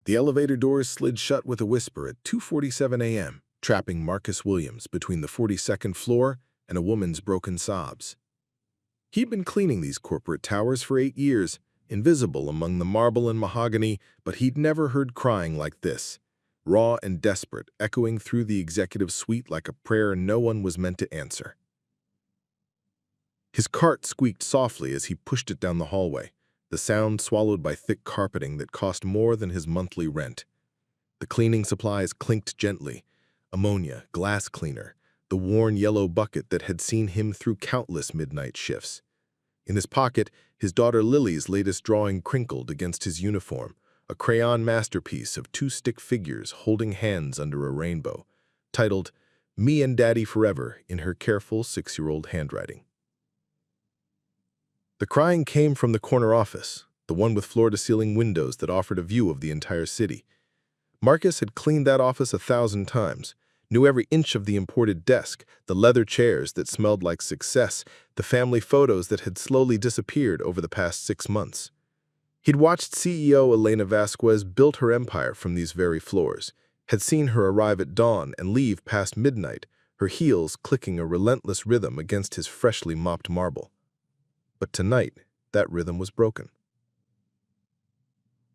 The elevator doors slid shut with a whisper at 2:47 a.m., trapping Marcus Williams between the 42nd floor and a woman's broken sobs. He'd been cleaning these corporate towers for 8 years, invisible among the marble and mahogany, but he'd never heard crying like this, raw and desperate, echoing through the executive suite like a prayer no one was meant to answer. His cart squeaked softly as he pushed it down the hallway, the sound swallowed by thick carpeting that cost more than his monthly rent. The cleaning supplies clinked gently, ammonia, glass cleaner, the worn yellow bucket that had seen him through countless midnight shifts. In his pocket, his daughter Lily's latest drawing crinkled against his uniform, a crayon masterpiece of 2 stick figures holding hands under a rainbow, titled "Me and Daddy Forever" in her careful 6-year-old handwriting. The crying came from the corner office, the one with floor-to-ceiling windows that offered a view of the entire city. Marcus had cleaned that office 1,000 times, knew every inch of the imported desk, the leather chairs that smelled like success, the family photos that had slowly disappeared over the past 6 months. He'd watched CEO Elena Vasquez build her empire from these very floors, had seen her arrive at dawn and leave past midnight, her heels clicking a relentless rhythm against his freshly mopped marble. But tonight, that rhythm was broken.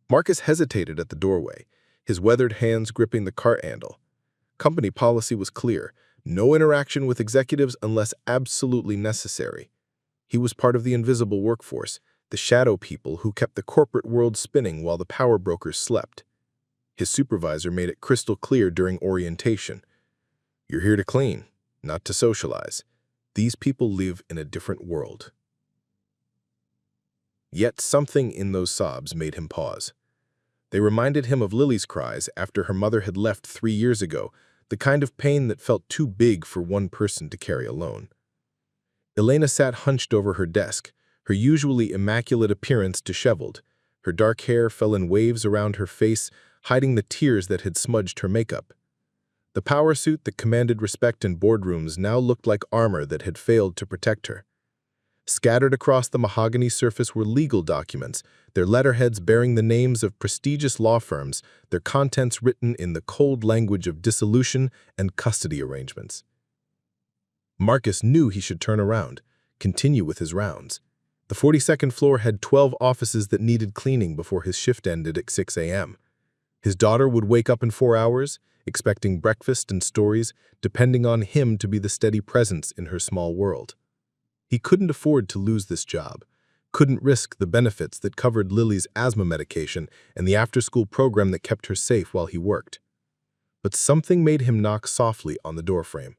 Marcus hesitated at the doorway, his weathered hands gripping the cart handle. Company policy was clear: no interaction with executives unless absolutely necessary. He was part of the invisible workforce, the shadow people who kept the corporate world spinning while the power brokers slept. His supervisor made it crystal clear during orientation: "You're here to clean, not to socialize. These people live in a different world." Yet something in those sobs made him pause. They reminded him of Lily's cries after her mother had left 3 years ago, the kind of pain that felt too big for one person to carry alone. Elena sat hunched over her desk, her usually immaculate appearance disheveled. Her dark hair fell in waves around her face, hiding the tears that had smudged her makeup. The power suit that commanded respect in boardrooms now looked like armor that had failed to protect her. Scattered across the mahogany surface were legal documents, their letterheads bearing the names of prestigious law firms, their contents written in the cold language of dissolution and custody arrangements. Marcus knew he should turn around, continue with his rounds. The 42nd floor had 12 offices that needed cleaning before his shift ended at 6 a.m. His daughter would wake up in 4 hours, expecting breakfast and stories, depending on him to be the steady presence in her small world. He couldn't afford to lose this job, couldn't risk the benefits that covered Lily's asthma medication and the after-school program that kept her safe while he worked. But something made him knock softly on the doorframe.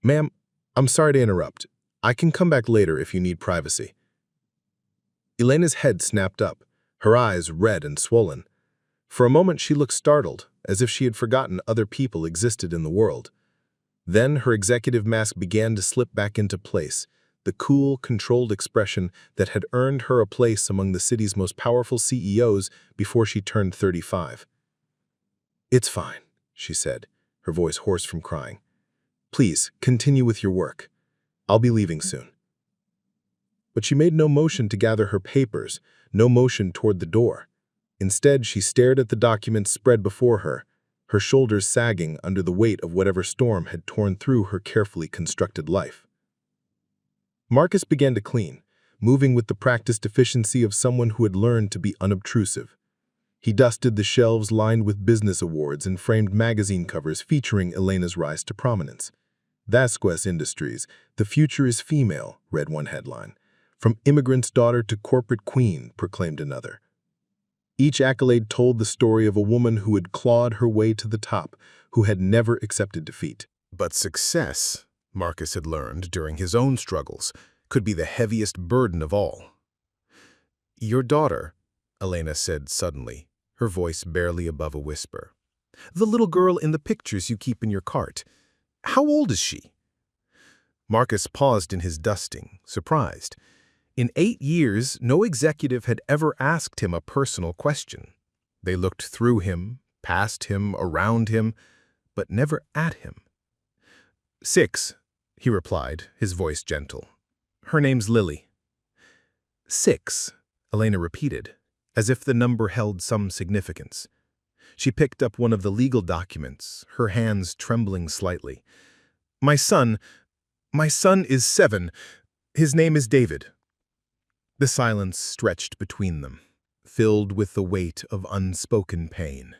"Ma'am, I'm sorry to interrupt. I can come back later if you need privacy." Elena's head snapped up, her eyes red and swollen. For a moment she looked startled, as if she had forgotten other people existed in the world. Then her executive mask began to slip back into place, the cool, controlled expression that had earned her a place among the city's most powerful CEOs before she turned 35. "It's fine," she said, her voice hoarse from crying. "Please, continue with your work. I'll be leaving soon." But she made no motion to gather her papers, no motion toward the door. Instead, she stared at the documents spread before her, her shoulders sagging under the weight of whatever storm had torn through her carefully constructed life. Marcus began to clean, moving with the practiced efficiency of someone who had learned to be unobtrusive. He dusted the shelves lined with business awards and framed magazine covers featuring Elena's rise to prominence. "Vasquez Industries, the future is female," read one headline. "From immigrant's daughter to corporate queen," proclaimed another. Each accolade told the story of a woman who had clawed her way to the top, who had never accepted defeat. But success, Marcus had learned during his own struggles, could be the heaviest burden of all. "Your daughter," Elena said suddenly, her voice barely above a whisper. "The little girl in the pictures you keep in your cart. How old is she?" Marcus paused in his dusting, surprised. In 8 years, no executive had ever asked him a personal question. They looked through him, past him, around him, but never at him. "6, he replied, his voice gentle. "Her name's Lily." "6, Elena repeated, as if the number held some significance. She picked up one of the legal documents, her hands trembling slightly. My son is 7. His name is David." The silence stretched between them, filled with the weight of unspoken pain.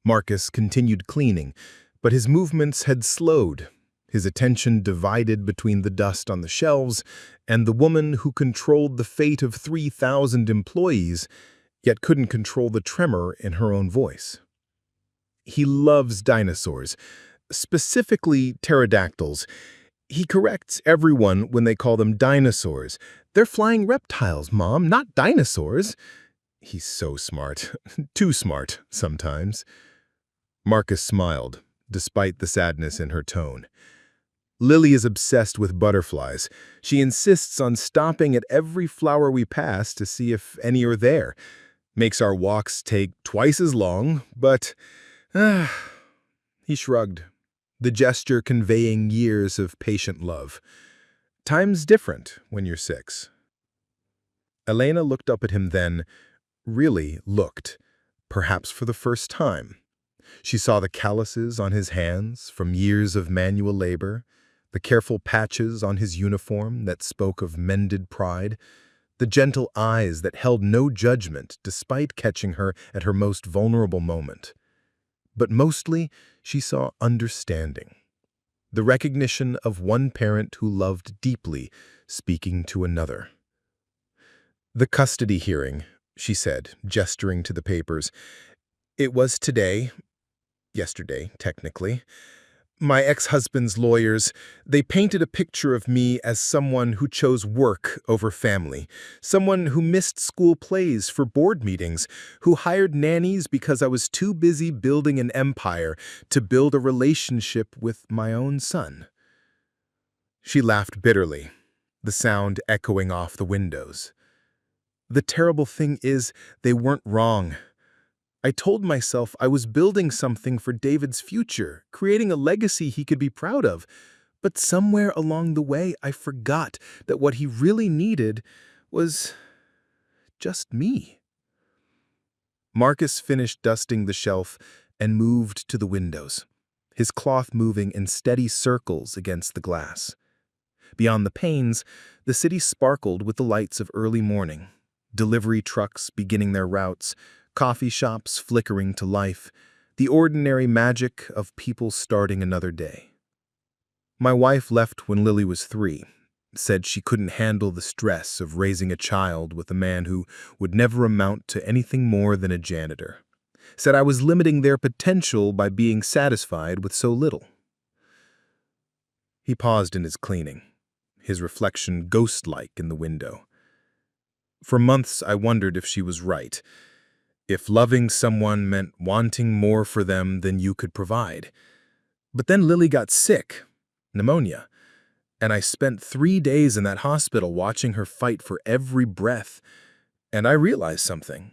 Marcus continued cleaning, but his movements had slowed, his attention divided between the dust on the shelves and the woman who controlled the fate of 3,000 employees, yet couldn't control the tremor in her own voice. "He loves dinosaurs, specifically pterodactyls. He corrects everyone when they call them dinosaurs. They're flying reptiles, Mom, not dinosaurs." He's so smart. Too smart, sometimes. Marcus smiled, despite the sadness in her tone. "Lily is obsessed with butterflies. She insists on stopping at every flower we pass to see if any are there. Makes our walks take twice as long, but..." He shrugged, the gesture conveying years of patient love. "Time's different when you're 6. Elena looked up at him then, really looked, perhaps for the first time. She saw the calluses on his hands from years of manual labor, the careful patches on his uniform that spoke of mended pride, the gentle eyes that held no judgment despite catching her at her most vulnerable moment. But mostly, she saw understanding. The recognition of one parent who loved deeply, speaking to another. "The custody hearing," she said, gesturing to the papers. "It was today. Yesterday, technically. My ex-husband's lawyers, they painted a picture of me as someone who chose work over family, someone who missed school plays for board meetings, who hired nannies because I was too busy building an empire to build a relationship with my own son." She laughed bitterly, the sound echoing off the windows. "The terrible thing is, they weren't wrong. I told myself I was building something for David's future, creating a legacy he could be proud of. But somewhere along the way, I forgot that what he really needed was just me." Marcus finished dusting the shelf and moved to the windows, his cloth moving in steady circles against the glass. Beyond the panes, the city sparkled with the lights of early morning, delivery trucks beginning their routes, coffee shops flickering to life, the ordinary magic of people starting another day. "My wife left when Lily was 3, said she couldn't handle the stress of raising a child with a man who would never amount to anything more than a janitor. Said I was limiting their potential by being satisfied with so little." He paused in his cleaning, his reflection ghost-like in the window. "For months I wondered if she was right. If loving someone meant wanting more for them than you could provide. But then Lily got sick, pneumonia, and I spent 3 days in that hospital watching her fight for every breath, and I realized something."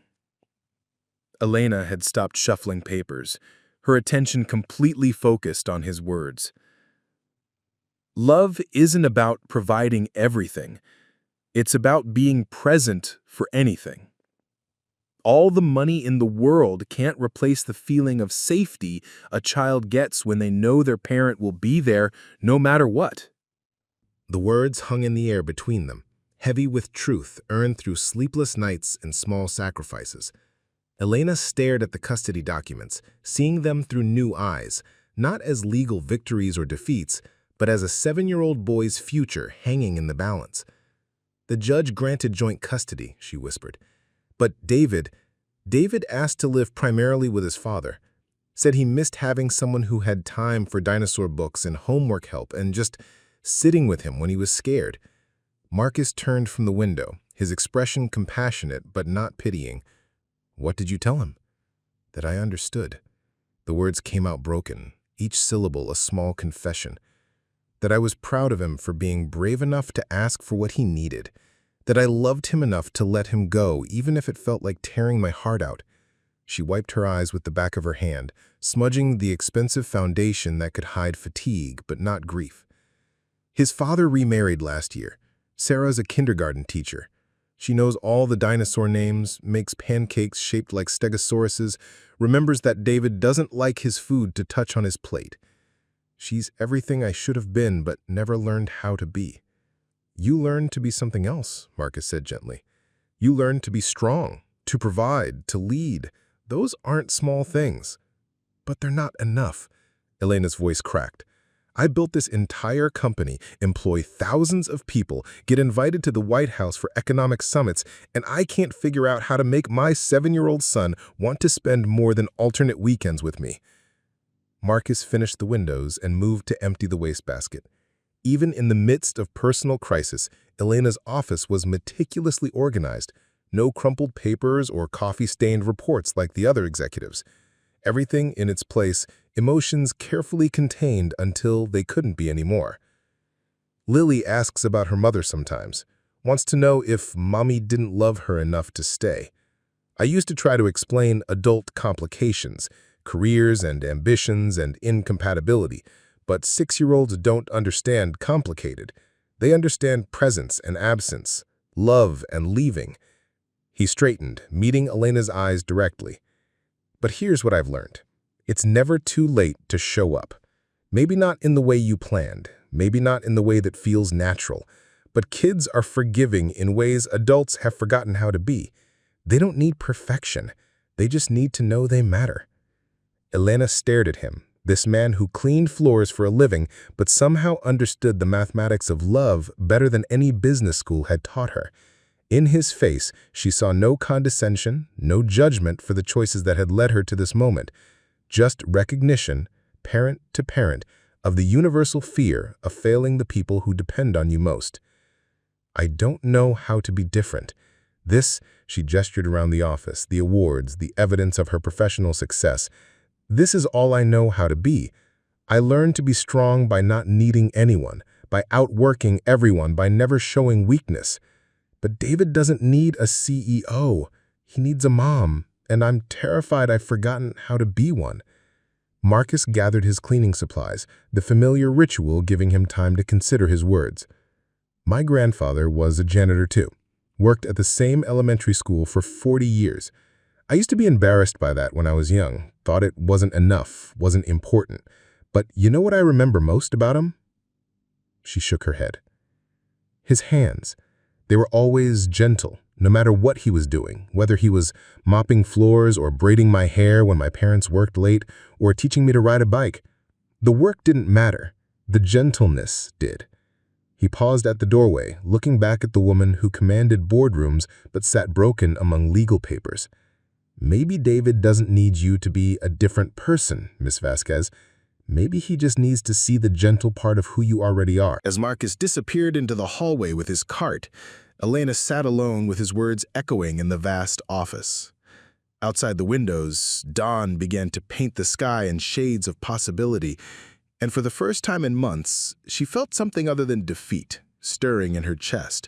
Elena had stopped shuffling papers, her attention completely focused on his words. "Love isn't about providing everything. It's about being present for anything. All the money in the world can't replace the feeling of safety a child gets when they know their parent will be there no matter what." The words hung in the air between them, heavy with truth earned through sleepless nights and small sacrifices. Elena stared at the custody documents, seeing them through new eyes, not as legal victories or defeats, but as a 7-year-old boy's future hanging in the balance. "The judge granted joint custody," she whispered. "But David asked to live primarily with his father. Said he missed having someone who had time for dinosaur books and homework help and just sitting with him when he was scared." Marcus turned from the window, his expression compassionate but not pitying. "What did you tell him?" "That I understood." The words came out broken, each syllable a small confession. "That I was proud of him for being brave enough to ask for what he needed. That I loved him enough to let him go, even if it felt like tearing my heart out." She wiped her eyes with the back of her hand, smudging the expensive foundation that could hide fatigue but not grief. "His father remarried last year. Sarah's a kindergarten teacher. She knows all the dinosaur names, makes pancakes shaped like stegosauruses, remembers that David doesn't like his food to touch on his plate. She's everything I should have been but never learned how to be. You learn to be something else, Marcus said gently. You learn to be strong, to provide, to lead. Those aren't small things. But they're not enough. Elena's voice cracked. I built this entire company, employ thousands of people, get invited to the White House for economic summits, and I can't figure out how to make my 7-year-old son want to spend more than alternate weekends with me. Marcus finished the windows and moved to empty the wastebasket. Even in the midst of personal crisis, Elena's office was meticulously organized. No crumpled papers or coffee-stained reports like the other executives. Everything in its place, emotions carefully contained until they couldn't be anymore. Lily asks about her mother sometimes, wants to know if mommy didn't love her enough to stay. I used to try to explain adult complications, careers and ambitions and incompatibility, but 6-year-olds don't understand complicated. They understand presence and absence, love and leaving. He straightened, meeting Elena's eyes directly. But here's what I've learned. It's never too late to show up. Maybe not in the way you planned, maybe not in the way that feels natural, but kids are forgiving in ways adults have forgotten how to be. They don't need perfection. They just need to know they matter. Elena stared at him, this man who cleaned floors for a living but somehow understood the mathematics of love better than any business school had taught her. In his face, she saw no condescension, no judgment for the choices that had led her to this moment, just recognition, parent to parent, of the universal fear of failing the people who depend on you most. I don't know how to be different. This, she gestured around the office, the awards, the evidence of her professional success. This is all I know how to be. I learned to be strong by not needing anyone, by outworking everyone, by never showing weakness. But David doesn't need a CEO. He needs a mom, and I'm terrified I've forgotten how to be one. Marcus gathered his cleaning supplies, the familiar ritual giving him time to consider his words. My grandfather was a janitor too, worked at the same elementary school for 40 years. I used to be embarrassed by that when I was young, thought it wasn't enough, wasn't important. But you know what I remember most about him? She shook her head. His hands. They were always gentle, no matter what he was doing, whether he was mopping floors or braiding my hair when my parents worked late or teaching me to ride a bike. The work didn't matter. The gentleness did. He paused at the doorway, looking back at the woman who commanded boardrooms but sat broken among legal papers. Maybe David doesn't need you to be a different person, Miss Vasquez. Maybe he just needs to see the gentle part of who you already are. As Marcus disappeared into the hallway with his cart, Elena sat alone with his words echoing in the vast office. Outside the windows, dawn began to paint the sky in shades of possibility, and for the first time in months, she felt something other than defeat stirring in her chest.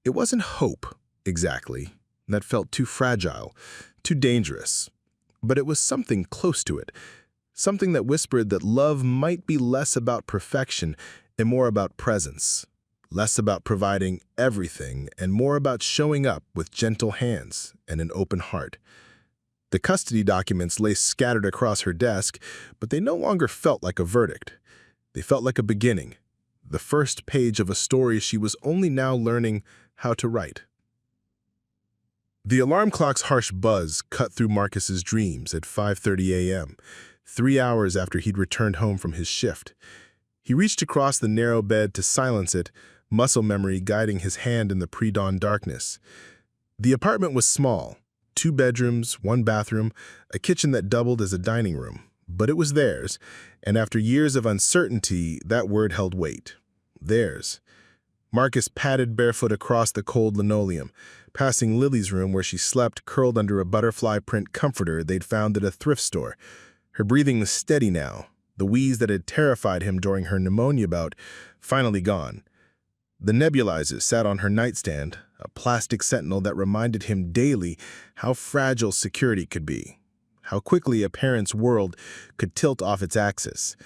It wasn't hope, exactly. That felt too fragile, too dangerous. But it was something close to it. Something that whispered that love might be less about perfection and more about presence, less about providing everything and more about showing up with gentle hands and an open heart. The custody documents lay scattered across her desk, but they no longer felt like a verdict. They felt like a beginning, the first page of a story she was only now learning how to write. The alarm clock's harsh buzz cut through Marcus's dreams at 5:30 a.m., 3 hours after he'd returned home from his shift. He reached across the narrow bed to silence it, muscle memory guiding his hand in the pre-dawn darkness. The apartment was small, 2 bedrooms, 1 bathroom, a kitchen that doubled as a dining room. But it was theirs, and after years of uncertainty, that word held weight. Theirs. Marcus padded barefoot across the cold linoleum, passing Lily's room where she slept curled under a butterfly print comforter they'd found at a thrift store. Her breathing was steady now, the wheeze that had terrified him during her pneumonia bout finally gone. The nebulizer sat on her nightstand, a plastic sentinel that reminded him daily how fragile security could be, how quickly a parent's world could tilt off its axis.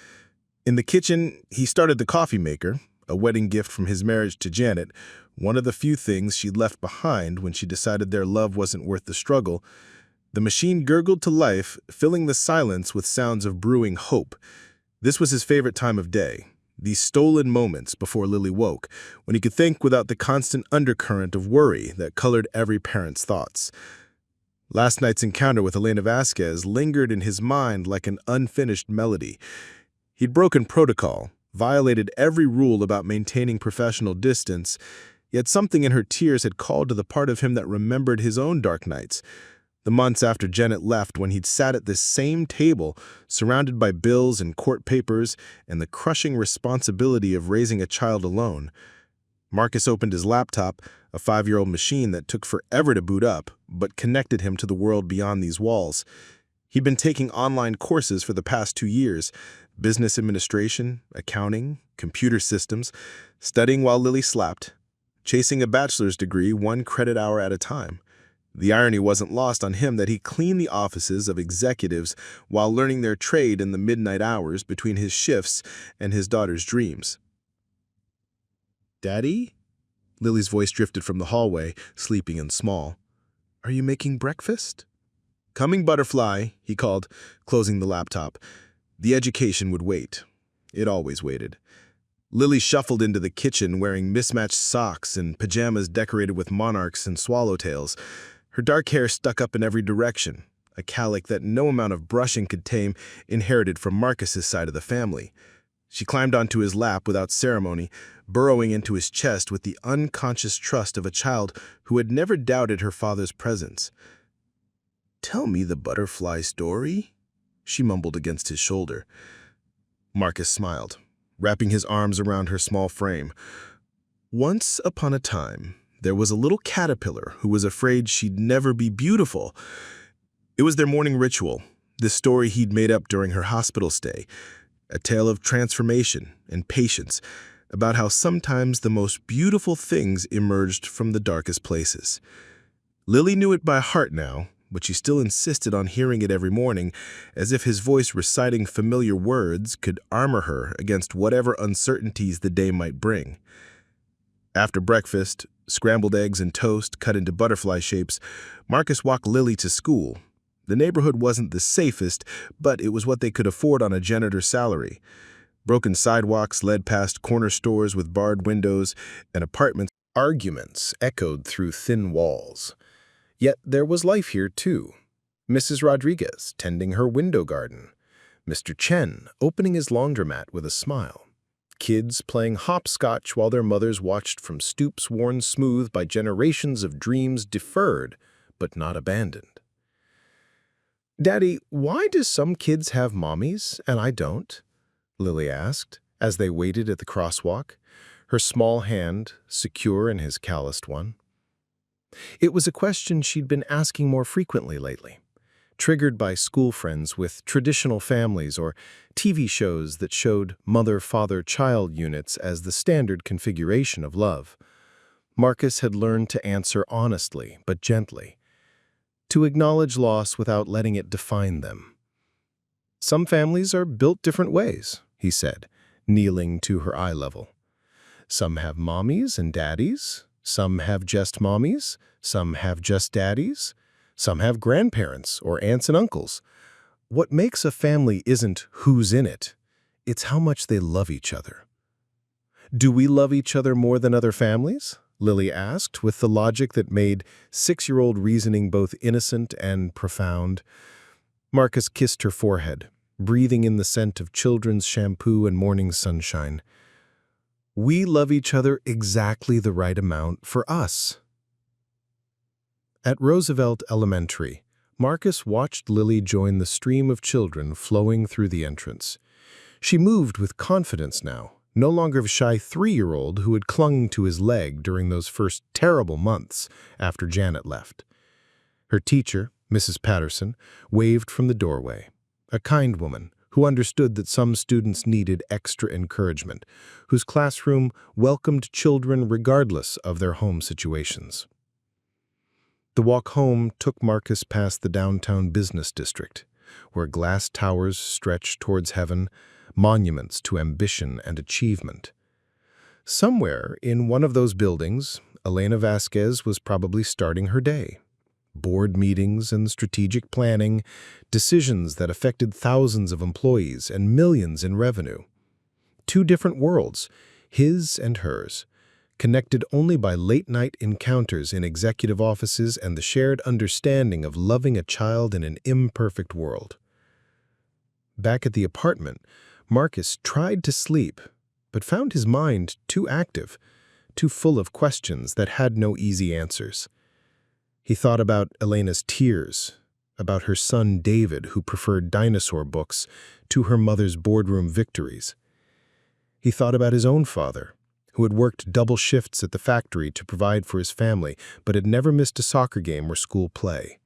In the kitchen, he started the coffee maker, a wedding gift from his marriage to Janet, one of the few things she'd left behind when she decided their love wasn't worth the struggle. The machine gurgled to life, filling the silence with sounds of brewing hope. This was his favorite time of day, these stolen moments before Lily woke, when he could think without the constant undercurrent of worry that colored every parent's thoughts. Last night's encounter with Elena Vasquez lingered in his mind like an unfinished melody. He'd broken protocol, violated every rule about maintaining professional distance, yet something in her tears had called to the part of him that remembered his own dark nights. The months after Janet left, when he'd sat at this same table, surrounded by bills and court papers and the crushing responsibility of raising a child alone. Marcus opened his laptop, a 5-year-old machine that took forever to boot up, but connected him to the world beyond these walls. He'd been taking online courses for the past 2 years, business administration, accounting, computer systems, studying while Lily slept, chasing a bachelor's degree 1 credit hour at a time. The irony wasn't lost on him that he cleaned the offices of executives while learning their trade in the midnight hours between his shifts and his daughter's dreams. "Daddy?" Lily's voice drifted from the hallway, sleeping and small. "Are you making breakfast?" "Coming, butterfly," he called, closing the laptop. The education would wait. It always waited. Lily shuffled into the kitchen wearing mismatched socks and pajamas decorated with monarchs and swallowtails. Her dark hair stuck up in every direction, a calic that no amount of brushing could tame, inherited from Marcus's side of the family. She climbed onto his lap without ceremony, burrowing into his chest with the unconscious trust of a child who had never doubted her father's presence. "Tell me the butterfly story," she mumbled against his shoulder. Marcus smiled, wrapping his arms around her small frame. "Once upon a time, there was a little caterpillar who was afraid she'd never be beautiful. It was their morning ritual, this story he'd made up during her hospital stay, a tale of transformation and patience, about how sometimes the most beautiful things emerged from the darkest places." Lily knew it by heart now, but she still insisted on hearing it every morning, as if his voice reciting familiar words could armor her against whatever uncertainties the day might bring. After breakfast, scrambled eggs and toast cut into butterfly shapes, Marcus walked Lily to school. The neighborhood wasn't the safest, but it was what they could afford on a janitor's salary. Broken sidewalks led past corner stores with barred windows and apartments. Arguments echoed through thin walls. Yet there was life here, too. Mrs. Rodriguez tending her window garden. Mr. Chen opening his laundromat with a smile. Kids playing hopscotch while their mothers watched from stoops worn smooth by generations of dreams deferred but not abandoned. "Daddy, why do some kids have mommies and I don't?" Lily asked as they waited at the crosswalk, her small hand secure in his calloused one. It was a question she'd been asking more frequently lately, triggered by school friends with traditional families or TV shows that showed mother-father-child units as the standard configuration of love. Marcus had learned to answer honestly but gently, to acknowledge loss without letting it define them. "Some families are built different ways," he said, kneeling to her eye level. "Some have mommies and daddies. Some have just mommies. Some have just daddies. Some have grandparents or aunts and uncles. What makes a family isn't who's in it. It's how much they love each other." "Do we love each other more than other families?" Lily asked, with the logic that made 6-year-old reasoning both innocent and profound. Marcus kissed her forehead, breathing in the scent of children's shampoo and morning sunshine. "We love each other exactly the right amount for us." At Roosevelt Elementary, Marcus watched Lily join the stream of children flowing through the entrance. She moved with confidence now, no longer a shy 3-year-old who had clung to his leg during those first terrible months after Janet left. Her teacher, Mrs. Patterson, waved from the doorway, a kind woman who understood that some students needed extra encouragement, whose classroom welcomed children regardless of their home situations. The walk home took Marcus past the downtown business district, where glass towers stretched towards heaven, monuments to ambition and achievement. Somewhere in one of those buildings, Elena Vasquez was probably starting her day. Board meetings and strategic planning, decisions that affected thousands of employees and millions in revenue. Two different worlds, his and hers, connected only by late-night encounters in executive offices and the shared understanding of loving a child in an imperfect world. Back at the apartment, Marcus tried to sleep, but found his mind too active, too full of questions that had no easy answers. He thought about Elena's tears, about her son David, who preferred dinosaur books to her mother's boardroom victories. He thought about his own father, who had worked double shifts at the factory to provide for his family, but had never missed a soccer game or school play.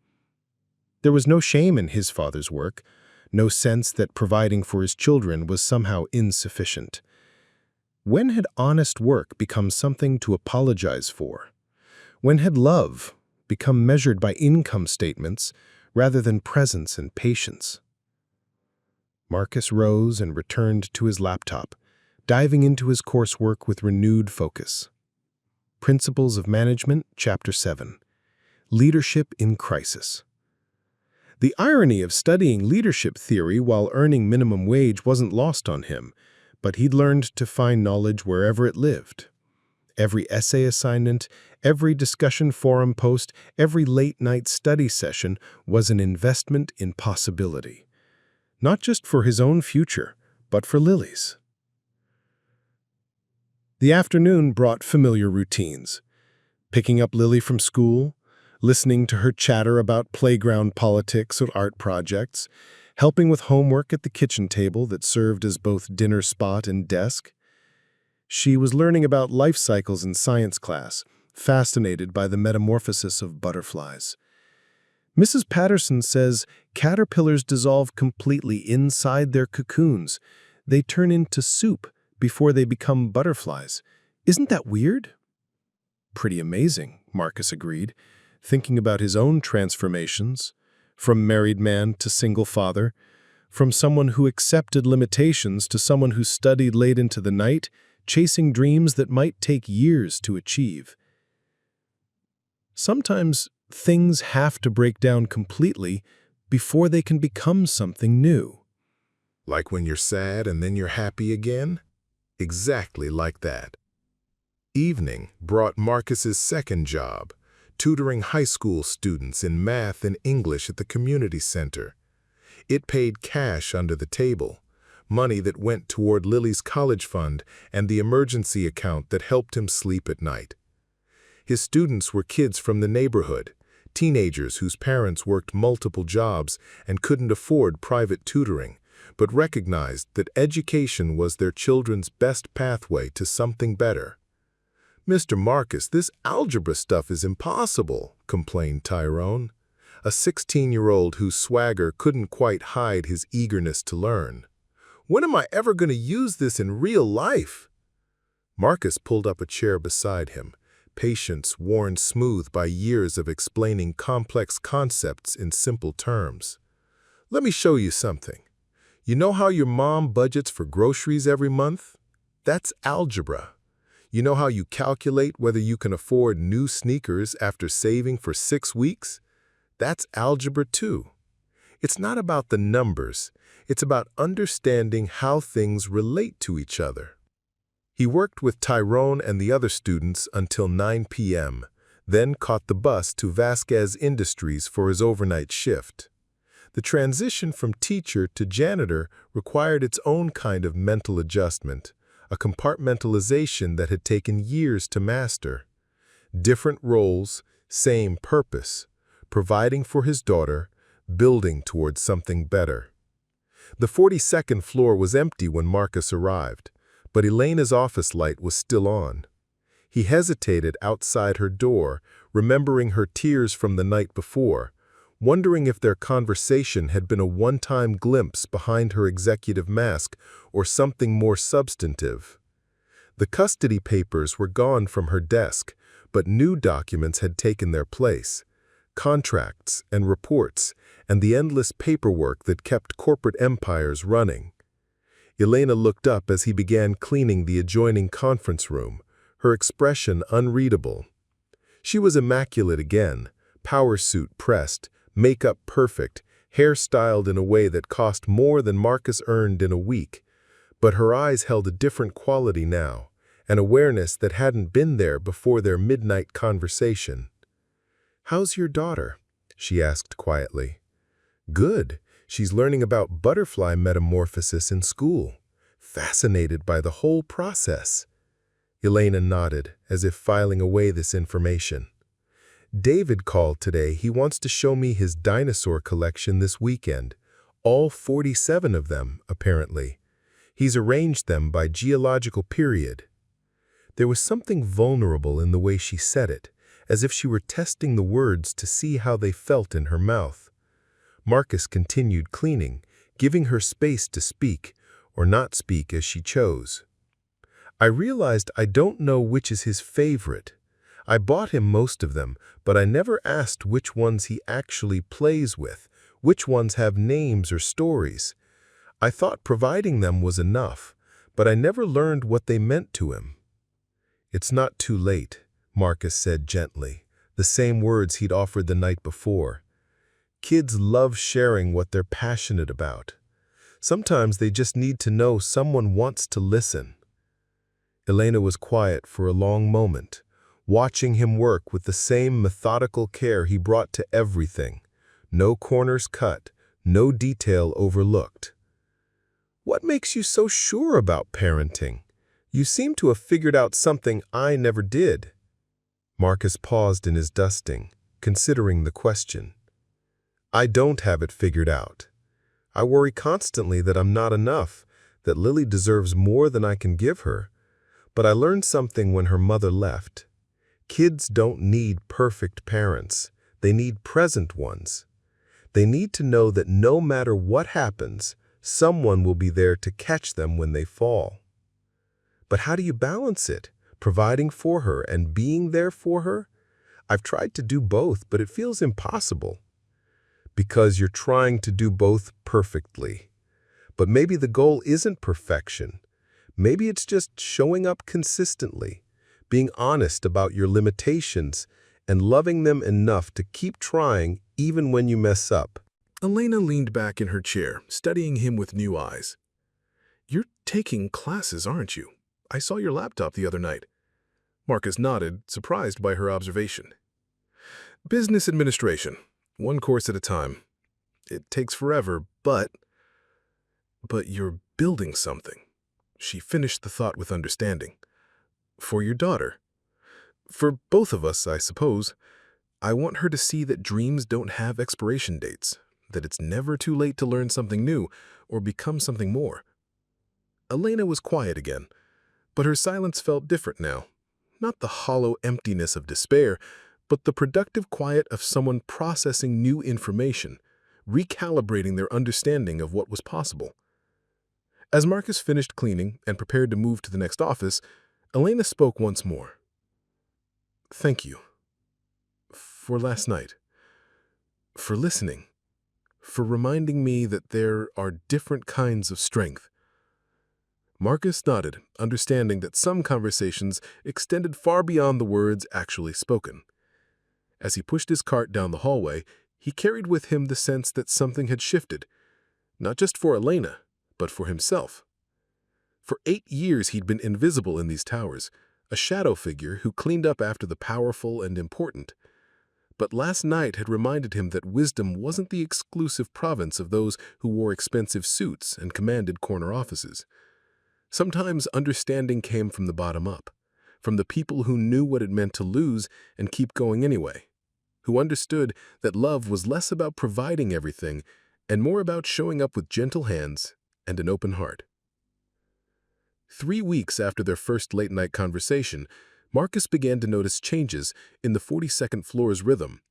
There was no shame in his father's work, no sense that providing for his children was somehow insufficient. When had honest work become something to apologize for? When had love become measured by income statements rather than presence and patience? Marcus rose and returned to his laptop, diving into his coursework with renewed focus. Principles of Management, Chapter 7. Leadership in Crisis. The irony of studying leadership theory while earning minimum wage wasn't lost on him, but he'd learned to find knowledge wherever it lived. Every essay assignment, every discussion forum post, every late-night study session was an investment in possibility. Not just for his own future, but for Lily's. The afternoon brought familiar routines. Picking up Lily from school, listening to her chatter about playground politics or art projects, helping with homework at the kitchen table that served as both dinner spot and desk. She was learning about life cycles in science class, fascinated by the metamorphosis of butterflies. Mrs. Patterson says caterpillars dissolve completely inside their cocoons. They turn into soup before they become butterflies. Isn't that weird? Pretty amazing, Marcus agreed, thinking about his own transformations, from married man to single father, from someone who accepted limitations to someone who studied late into the night, chasing dreams that might take years to achieve. Sometimes things have to break down completely before they can become something new. Like when you're sad and then you're happy again? Exactly like that. Evening brought Marcus's second job, tutoring high school students in math and English at the community center. It paid cash under the table, money that went toward Lily's college fund and the emergency account that helped him sleep at night. His students were kids from the neighborhood, teenagers whose parents worked multiple jobs and couldn't afford private tutoring, but recognized that education was their children's best pathway to something better. "Mr. Marcus, this algebra stuff is impossible," complained Tyrone, a 16-year-old whose swagger couldn't quite hide his eagerness to learn. "When am I ever going to use this in real life?" Marcus pulled up a chair beside him, patience worn smooth by years of explaining complex concepts in simple terms. "Let me show you something. You know how your mom budgets for groceries every month? That's algebra. You know how you calculate whether you can afford new sneakers after saving for 6 weeks? That's algebra too. It's not about the numbers. It's about understanding how things relate to each other." He worked with Tyrone and the other students until 9 p.m., then caught the bus to Vasquez Industries for his overnight shift. The transition from teacher to janitor required its own kind of mental adjustment, a compartmentalization that had taken years to master. Different roles, same purpose, providing for his daughter, building towards something better. The 42nd floor was empty when Marcus arrived, but Elena's office light was still on. He hesitated outside her door, remembering her tears from the night before, wondering if their conversation had been a one-time glimpse behind her executive mask or something more substantive. The custody papers were gone from her desk, but new documents had taken their place. Contracts and reports, and the endless paperwork that kept corporate empires running. Elena looked up as he began cleaning the adjoining conference room, her expression unreadable. She was immaculate again, power suit pressed, makeup perfect, hair styled in a way that cost more than Marcus earned in a week. But her eyes held a different quality now, an awareness that hadn't been there before their midnight conversation. "How's your daughter?" she asked quietly. "Good. She's learning about butterfly metamorphosis in school. Fascinated by the whole process." Elena nodded, as if filing away this information. "David called today. He wants to show me his dinosaur collection this weekend. All 47 of them, apparently. He's arranged them by geological period." There was something vulnerable in the way she said it, as if she were testing the words to see how they felt in her mouth. Marcus continued cleaning, giving her space to speak, or not speak as she chose. "I realized I don't know which is his favorite. I bought him most of them, but I never asked which ones he actually plays with, which ones have names or stories. I thought providing them was enough, but I never learned what they meant to him." "It's not too late," Marcus said gently, the same words he'd offered the night before. "Kids love sharing what they're passionate about. Sometimes they just need to know someone wants to listen." Elena was quiet for a long moment, watching him work with the same methodical care he brought to everything. No corners cut, no detail overlooked. "What makes you so sure about parenting? You seem to have figured out something I never did." Marcus paused in his dusting, considering the question. "I don't have it figured out. I worry constantly that I'm not enough, that Lily deserves more than I can give her. But I learned something when her mother left. Kids don't need perfect parents. They need present ones. They need to know that no matter what happens, someone will be there to catch them when they fall." "But how do you balance it, providing for her and being there for her?" "I've tried to do both, but it feels impossible." "Because you're trying to do both perfectly. But maybe the goal isn't perfection. Maybe it's just showing up consistently, being honest about your limitations, and loving them enough to keep trying even when you mess up." Elena leaned back in her chair, studying him with new eyes. "You're taking classes, aren't you? I saw your laptop the other night." Marcus nodded, surprised by her observation. "Business administration, one course at a time. It takes forever, but you're building something." She finished the thought with understanding. "For your daughter. For both of us, I suppose. I want her to see that dreams don't have expiration dates, that it's never too late to learn something new or become something more." Elena was quiet again, but her silence felt different now. Not the hollow emptiness of despair, but the productive quiet of someone processing new information, recalibrating their understanding of what was possible. As Marcus finished cleaning and prepared to move to the next office, Elena spoke once more. "Thank you. For last night. For listening. For reminding me that there are different kinds of strength." Marcus nodded, understanding that some conversations extended far beyond the words actually spoken. As he pushed his cart down the hallway, he carried with him the sense that something had shifted, not just for Elena, but for himself. For 8 years he'd been invisible in these towers, a shadow figure who cleaned up after the powerful and important. But last night had reminded him that wisdom wasn't the exclusive province of those who wore expensive suits and commanded corner offices. Sometimes understanding came from the bottom up, from the people who knew what it meant to lose and keep going anyway, who understood that love was less about providing everything and more about showing up with gentle hands and an open heart. 3 weeks after their first late-night conversation, Marcus began to notice changes in the 42nd floor's rhythm.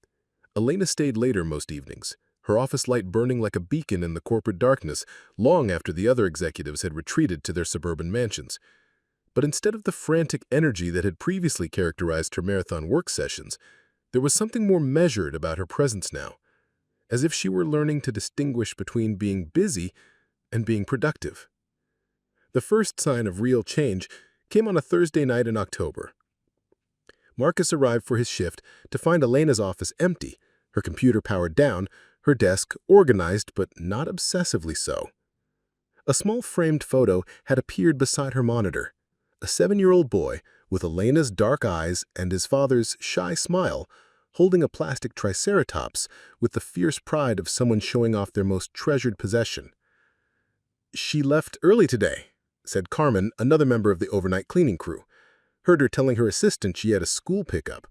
Elena stayed later most evenings, her office light burning like a beacon in the corporate darkness long after the other executives had retreated to their suburban mansions. But instead of the frantic energy that had previously characterized her marathon work sessions, there was something more measured about her presence now, as if she were learning to distinguish between being busy and being productive. The first sign of real change came on a Thursday night in October. Marcus arrived for his shift to find Elena's office empty, her computer powered down, her desk organized but not obsessively so. A small framed photo had appeared beside her monitor. A 7-year-old boy with Elena's dark eyes and his father's shy smile, holding a plastic triceratops with the fierce pride of someone showing off their most treasured possession. "She left early today," said Carmen, another member of the overnight cleaning crew. Heard her telling her assistant she had a school pickup.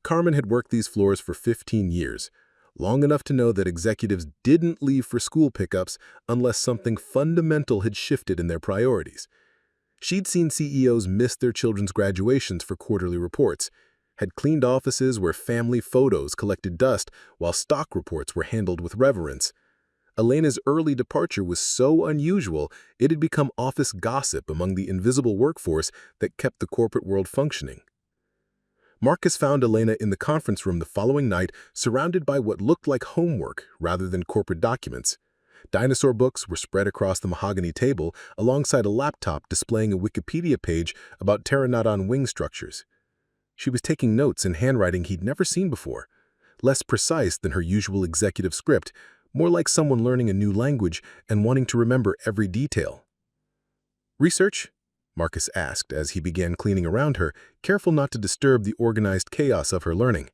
Carmen had worked these floors for 15 years, long enough to know that executives didn't leave for school pickups unless something fundamental had shifted in their priorities. She'd seen CEOs miss their children's graduations for quarterly reports, had cleaned offices where family photos collected dust while stock reports were handled with reverence. Elena's early departure was so unusual, it had become office gossip among the invisible workforce that kept the corporate world functioning. Marcus found Elena in the conference room the following night, surrounded by what looked like homework rather than corporate documents. Dinosaur books were spread across the mahogany table alongside a laptop displaying a Wikipedia page about pterodactyl wing structures. She was taking notes in handwriting he'd never seen before, less precise than her usual executive script, more like someone learning a new language and wanting to remember every detail. "Research?" Marcus asked as he began cleaning around her, careful not to disturb the organized chaos of her learning.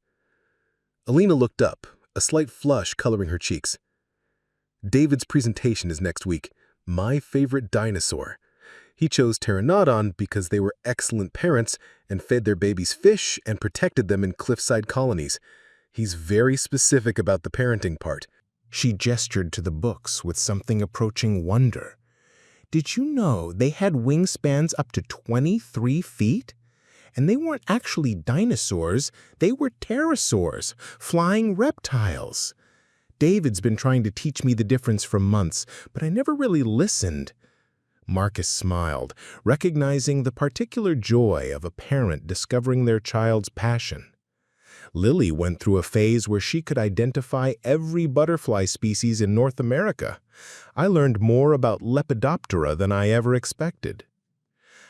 Elena looked up, a slight flush coloring her cheeks. "David's presentation is next week. My favorite dinosaur. He chose pterodactyls because they were excellent parents and fed their babies fish and protected them in cliffside colonies. He's very specific about the parenting part." She gestured to the books with something approaching wonder. "Did you know they had wingspans up to 23 feet? And they weren't actually dinosaurs, they were pterosaurs, flying reptiles. David's been trying to teach me the difference for months, but I never really listened." Marcus smiled, recognizing the particular joy of a parent discovering their child's passion. Lily went through a phase where she could identify every butterfly species in North America. I learned more about Lepidoptera than I ever expected.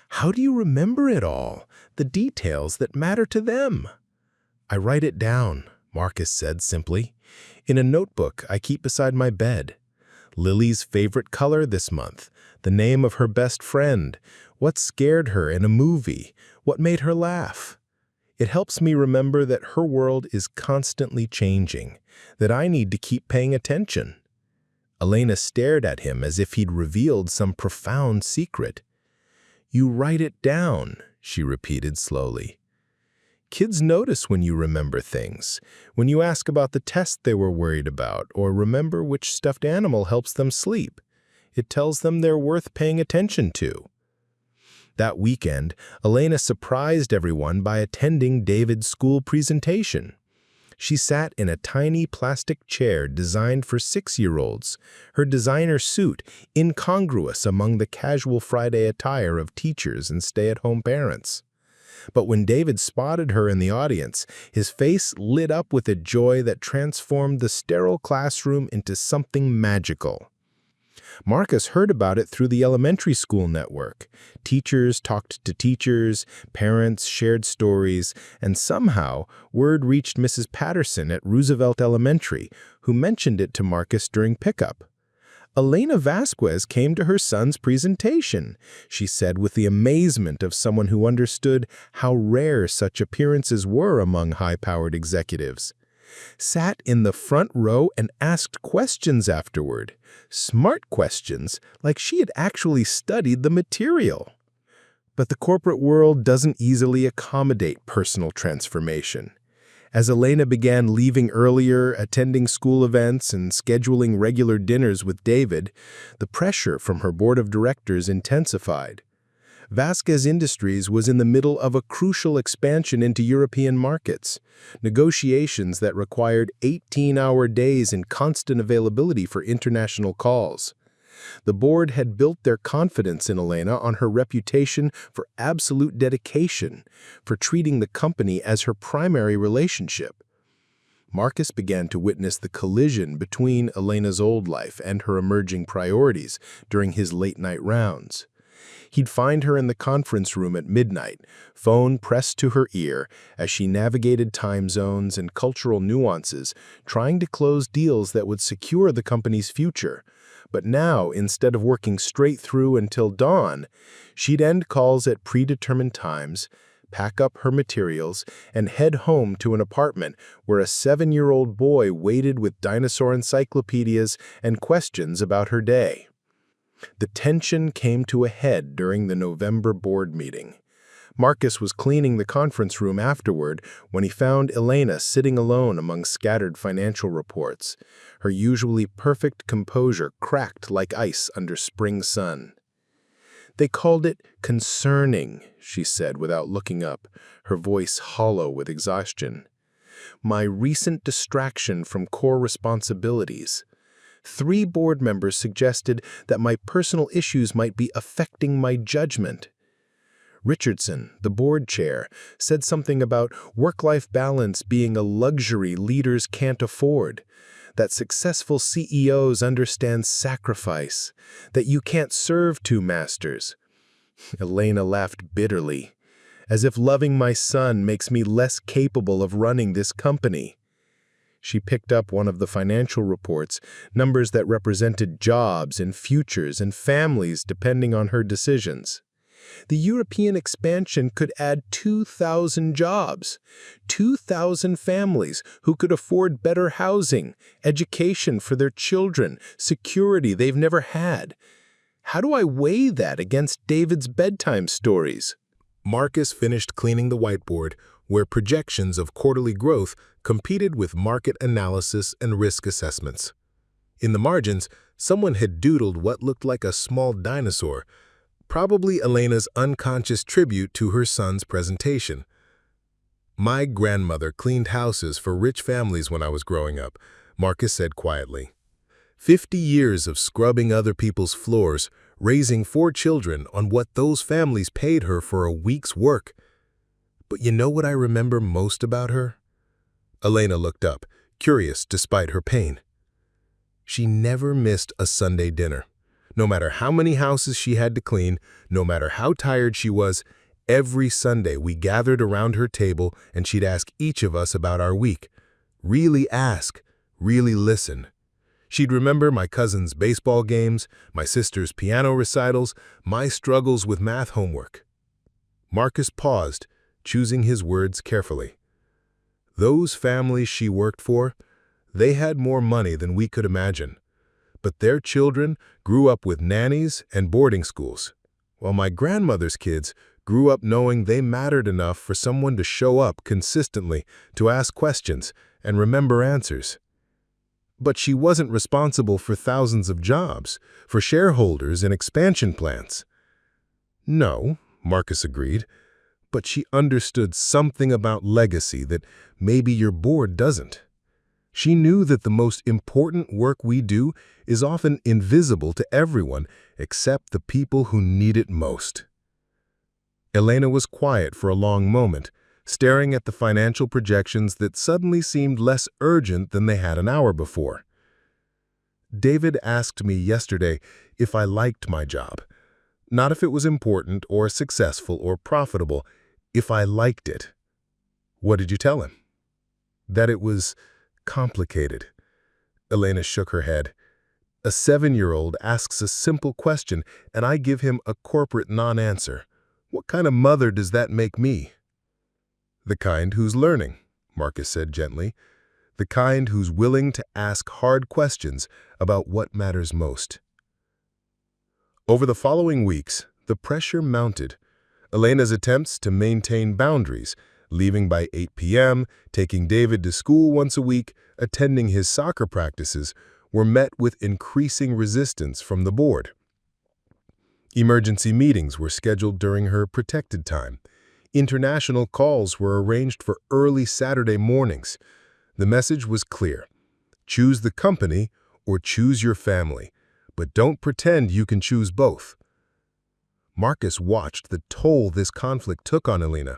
"How do you remember it all, the details that matter to them?" "I write it down," Marcus said simply. "In a notebook I keep beside my bed. Lily's favorite color this month, the name of her best friend, what scared her in a movie, what made her laugh. It helps me remember that her world is constantly changing, that I need to keep paying attention." Elena stared at him as if he'd revealed some profound secret. "You write it down," she repeated slowly. "Kids notice when you remember things, when you ask about the test they were worried about or remember which stuffed animal helps them sleep. It tells them they're worth paying attention to." That weekend, Elena surprised everyone by attending David's school presentation. She sat in a tiny plastic chair designed for 6-year-olds, her designer suit incongruous among the casual Friday attire of teachers and stay-at-home parents. But when David spotted her in the audience, his face lit up with a joy that transformed the sterile classroom into something magical. Marcus heard about it through the elementary school network. Teachers talked to teachers, parents shared stories, and somehow word reached Mrs. Patterson at Roosevelt Elementary, who mentioned it to Marcus during pickup. "Elena Vasquez came to her son's presentation," she said with the amazement of someone who understood how rare such appearances were among high-powered executives. "Sat in the front row and asked questions afterward. Smart questions, like she had actually studied the material." But the corporate world doesn't easily accommodate personal transformation. As Elena began leaving earlier, attending school events, and scheduling regular dinners with David, the pressure from her board of directors intensified. Vasquez Industries was in the middle of a crucial expansion into European markets, negotiations that required 18-hour days and constant availability for international calls. The board had built their confidence in Elena on her reputation for absolute dedication, for treating the company as her primary relationship. Marcus began to witness the collision between Elena's old life and her emerging priorities during his late-night rounds. He'd find her in the conference room at midnight, phone pressed to her ear as she navigated time zones and cultural nuances, trying to close deals that would secure the company's future. But now, instead of working straight through until dawn, she'd end calls at predetermined times, pack up her materials, and head home to an apartment where a 7-year-old boy waited with dinosaur encyclopedias and questions about her day. The tension came to a head during the November board meeting. Marcus was cleaning the conference room afterward when he found Elena sitting alone among scattered financial reports. Her usually perfect composure cracked like ice under spring sun. "They called it concerning," she said without looking up, her voice hollow with exhaustion. "My recent distraction from core responsibilities. 3 board members suggested that my personal issues might be affecting my judgment. Richardson, the board chair, said something about work-life balance being a luxury leaders can't afford, that successful CEOs understand sacrifice, that you can't serve 2 masters. Elena laughed bitterly, as if loving my son makes me less capable of running this company. She picked up one of the financial reports, numbers that represented jobs and futures and families depending on her decisions. The European expansion could add 2,000 jobs, 2,000 families who could afford better housing, education for their children, security they've never had. How do I weigh that against David's bedtime stories?" Marcus finished cleaning the whiteboard, where projections of quarterly growth competed with market analysis and risk assessments. In the margins, someone had doodled what looked like a small dinosaur, probably Elena's unconscious tribute to her son's presentation. "My grandmother cleaned houses for rich families when I was growing up," Marcus said quietly. 50 years of scrubbing other people's floors, raising 4 children on what those families paid her for a week's work. But you know what I remember most about her? Elena looked up, curious despite her pain. She never missed a Sunday dinner. No matter how many houses she had to clean, no matter how tired she was, every Sunday we gathered around her table and she'd ask each of us about our week. Really ask, really listen. She'd remember my cousin's baseball games, my sister's piano recitals, my struggles with math homework. Marcus paused, choosing his words carefully. Those families she worked for, they had more money than we could imagine. But their children grew up with nannies and boarding schools, while my grandmother's kids grew up knowing they mattered enough for someone to show up consistently, to ask questions, and remember answers. But she wasn't responsible for thousands of jobs, for shareholders and expansion plans. No, Marcus agreed, but she understood something about legacy that maybe your board doesn't. She knew that the most important work we do is often invisible to everyone except the people who need it most. Elena was quiet for a long moment, staring at the financial projections that suddenly seemed less urgent than they had an hour before. David asked me yesterday if I liked my job. Not if it was important or successful or profitable, if I liked it. What did you tell him? That it was complicated. Elena shook her head. A 7-year-old asks a simple question, and I give him a corporate non-answer. What kind of mother does that make me? The kind who's learning, Marcus said gently. The kind who's willing to ask hard questions about what matters most. Over the following weeks, the pressure mounted. Elena's attempts to maintain boundaries, leaving by 8 p.m., taking David to school once a week, attending his soccer practices, were met with increasing resistance from the board. Emergency meetings were scheduled during her protected time. International calls were arranged for early Saturday mornings. The message was clear. Choose the company or choose your family, but don't pretend you can choose both. Marcus watched the toll this conflict took on Elena.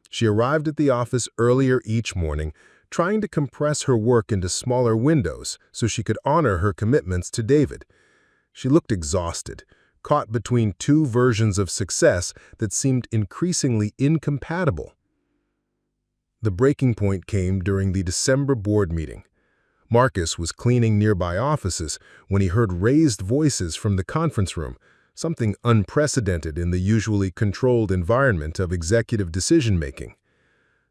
She arrived at the office earlier each morning, trying to compress her work into smaller windows so she could honor her commitments to David. She looked exhausted, caught between two versions of success that seemed increasingly incompatible. The breaking point came during the December board meeting. Marcus was cleaning nearby offices when he heard raised voices from the conference room, something unprecedented in the usually controlled environment of executive decision-making.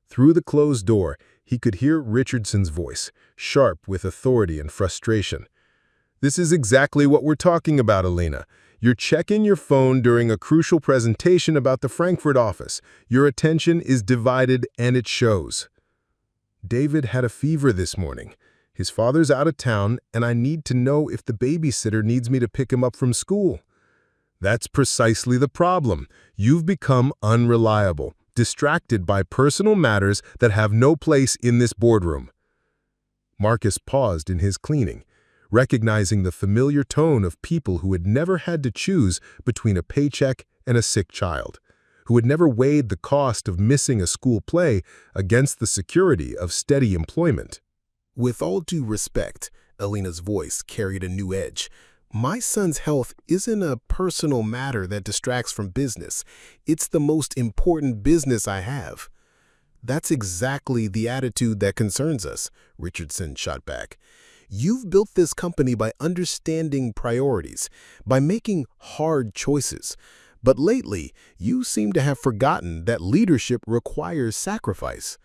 Through the closed door, he could hear Richardson's voice, sharp with authority and frustration. "This is exactly what we're talking about, Elena. You're checking your phone during a crucial presentation about the Frankfurt office. Your attention is divided and it shows." "David had a fever this morning. His father's out of town, and I need to know if the babysitter needs me to pick him up from school." "That's precisely the problem. You've become unreliable, distracted by personal matters that have no place in this boardroom." Marcus paused in his cleaning, recognizing the familiar tone of people who had never had to choose between a paycheck and a sick child, who had never weighed the cost of missing a school play against the security of steady employment. "With all due respect," Elena's voice carried a new edge, "my son's health isn't a personal matter that distracts from business. It's the most important business I have." "That's exactly the attitude that concerns us," Richardson shot back. "You've built this company by understanding priorities, by making hard choices. But lately, you seem to have forgotten that leadership requires sacrifice."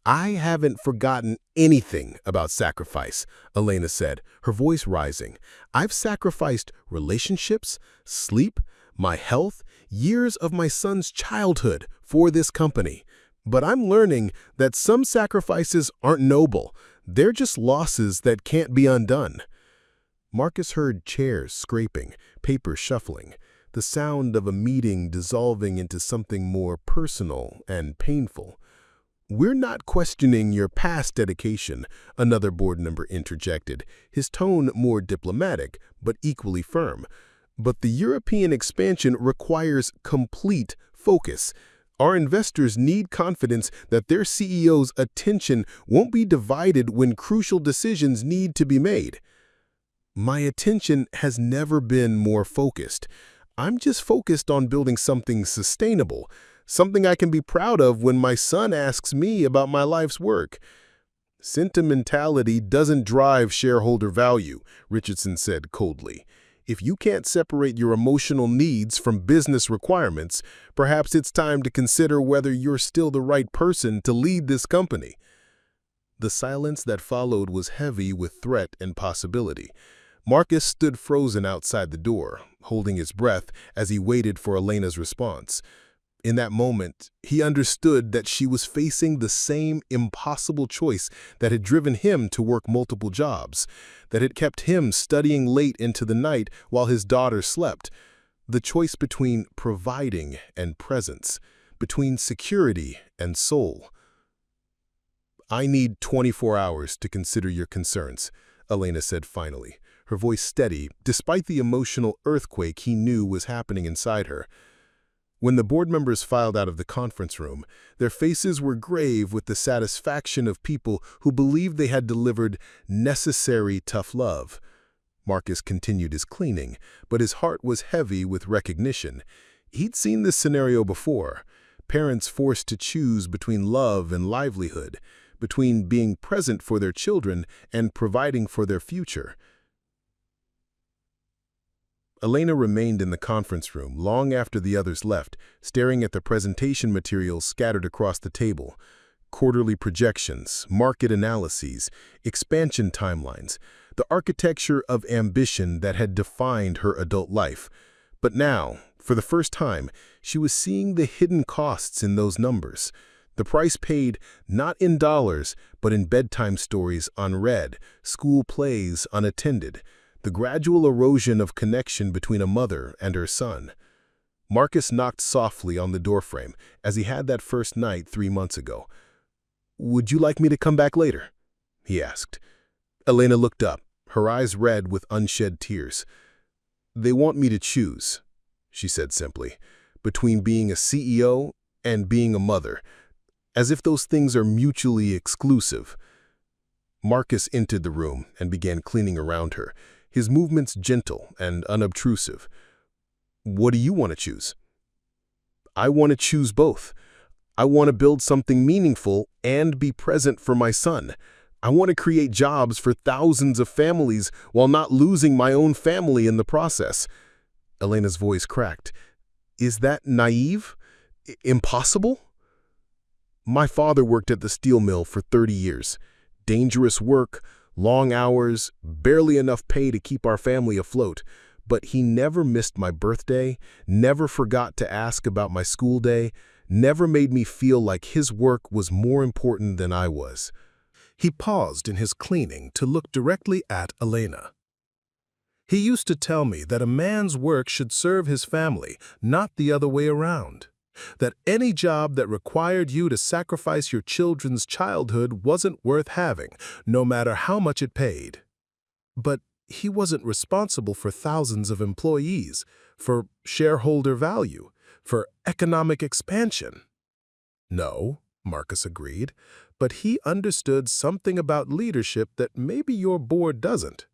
"I haven't forgotten anything about sacrifice," Elena said, her voice rising. "I've sacrificed relationships, sleep, my health, years of my son's childhood for this company. But I'm learning that some sacrifices aren't noble. They're just losses that can't be undone." Marcus heard chairs scraping, paper shuffling, the sound of a meeting dissolving into something more personal and painful. "We're not questioning your past dedication," another board member interjected, his tone more diplomatic but equally firm. "But the European expansion requires complete focus. Our investors need confidence that their CEO's attention won't be divided when crucial decisions need to be made." "My attention has never been more focused. I'm just focused on building something sustainable, something I can be proud of when my son asks me about my life's work." "Sentimentality doesn't drive shareholder value," Richardson said coldly. "If you can't separate your emotional needs from business requirements, perhaps it's time to consider whether you're still the right person to lead this company." The silence that followed was heavy with threat and possibility. Marcus stood frozen outside the door, holding his breath as he waited for Elena's response. In that moment, he understood that she was facing the same impossible choice that had driven him to work multiple jobs, that had kept him studying late into the night while his daughter slept. The choice between providing and presence, between security and soul. "I need 24 hours to consider your concerns," Elena said finally, her voice steady despite the emotional earthquake he knew was happening inside her. When the board members filed out of the conference room, their faces were grave with the satisfaction of people who believed they had delivered necessary tough love. Marcus continued his cleaning, but his heart was heavy with recognition. He'd seen this scenario before, parents forced to choose between love and livelihood, between being present for their children and providing for their future. Elena remained in the conference room long after the others left, staring at the presentation materials scattered across the table. Quarterly projections, market analyses, expansion timelines, the architecture of ambition that had defined her adult life. But now, for the first time, she was seeing the hidden costs in those numbers. The price paid not in dollars, but in bedtime stories unread, school plays unattended, the gradual erosion of connection between a mother and her son. Marcus knocked softly on the doorframe, as he had that first night 3 months ago. "Would you like me to come back later?" he asked. Elena looked up, her eyes red with unshed tears. "They want me to choose," she said simply, "between being a CEO and being a mother, as if those things are mutually exclusive." Marcus entered the room and began cleaning around her, his movements gentle and unobtrusive. What do you want to choose? I want to choose both. I want to build something meaningful and be present for my son. I want to create jobs for thousands of families while not losing my own family in the process. Elena's voice cracked. Is that naive? Impossible? My father worked at the steel mill for 30 years. Dangerous work, long hours, barely enough pay to keep our family afloat. But he never missed my birthday, never forgot to ask about my school day, never made me feel like his work was more important than I was. He paused in his cleaning to look directly at Elena. He used to tell me that a man's work should serve his family, not the other way around. That any job that required you to sacrifice your children's childhood wasn't worth having, no matter how much it paid. But he wasn't responsible for thousands of employees, for shareholder value, for economic expansion. No, Marcus agreed, but he understood something about leadership that maybe your board doesn't.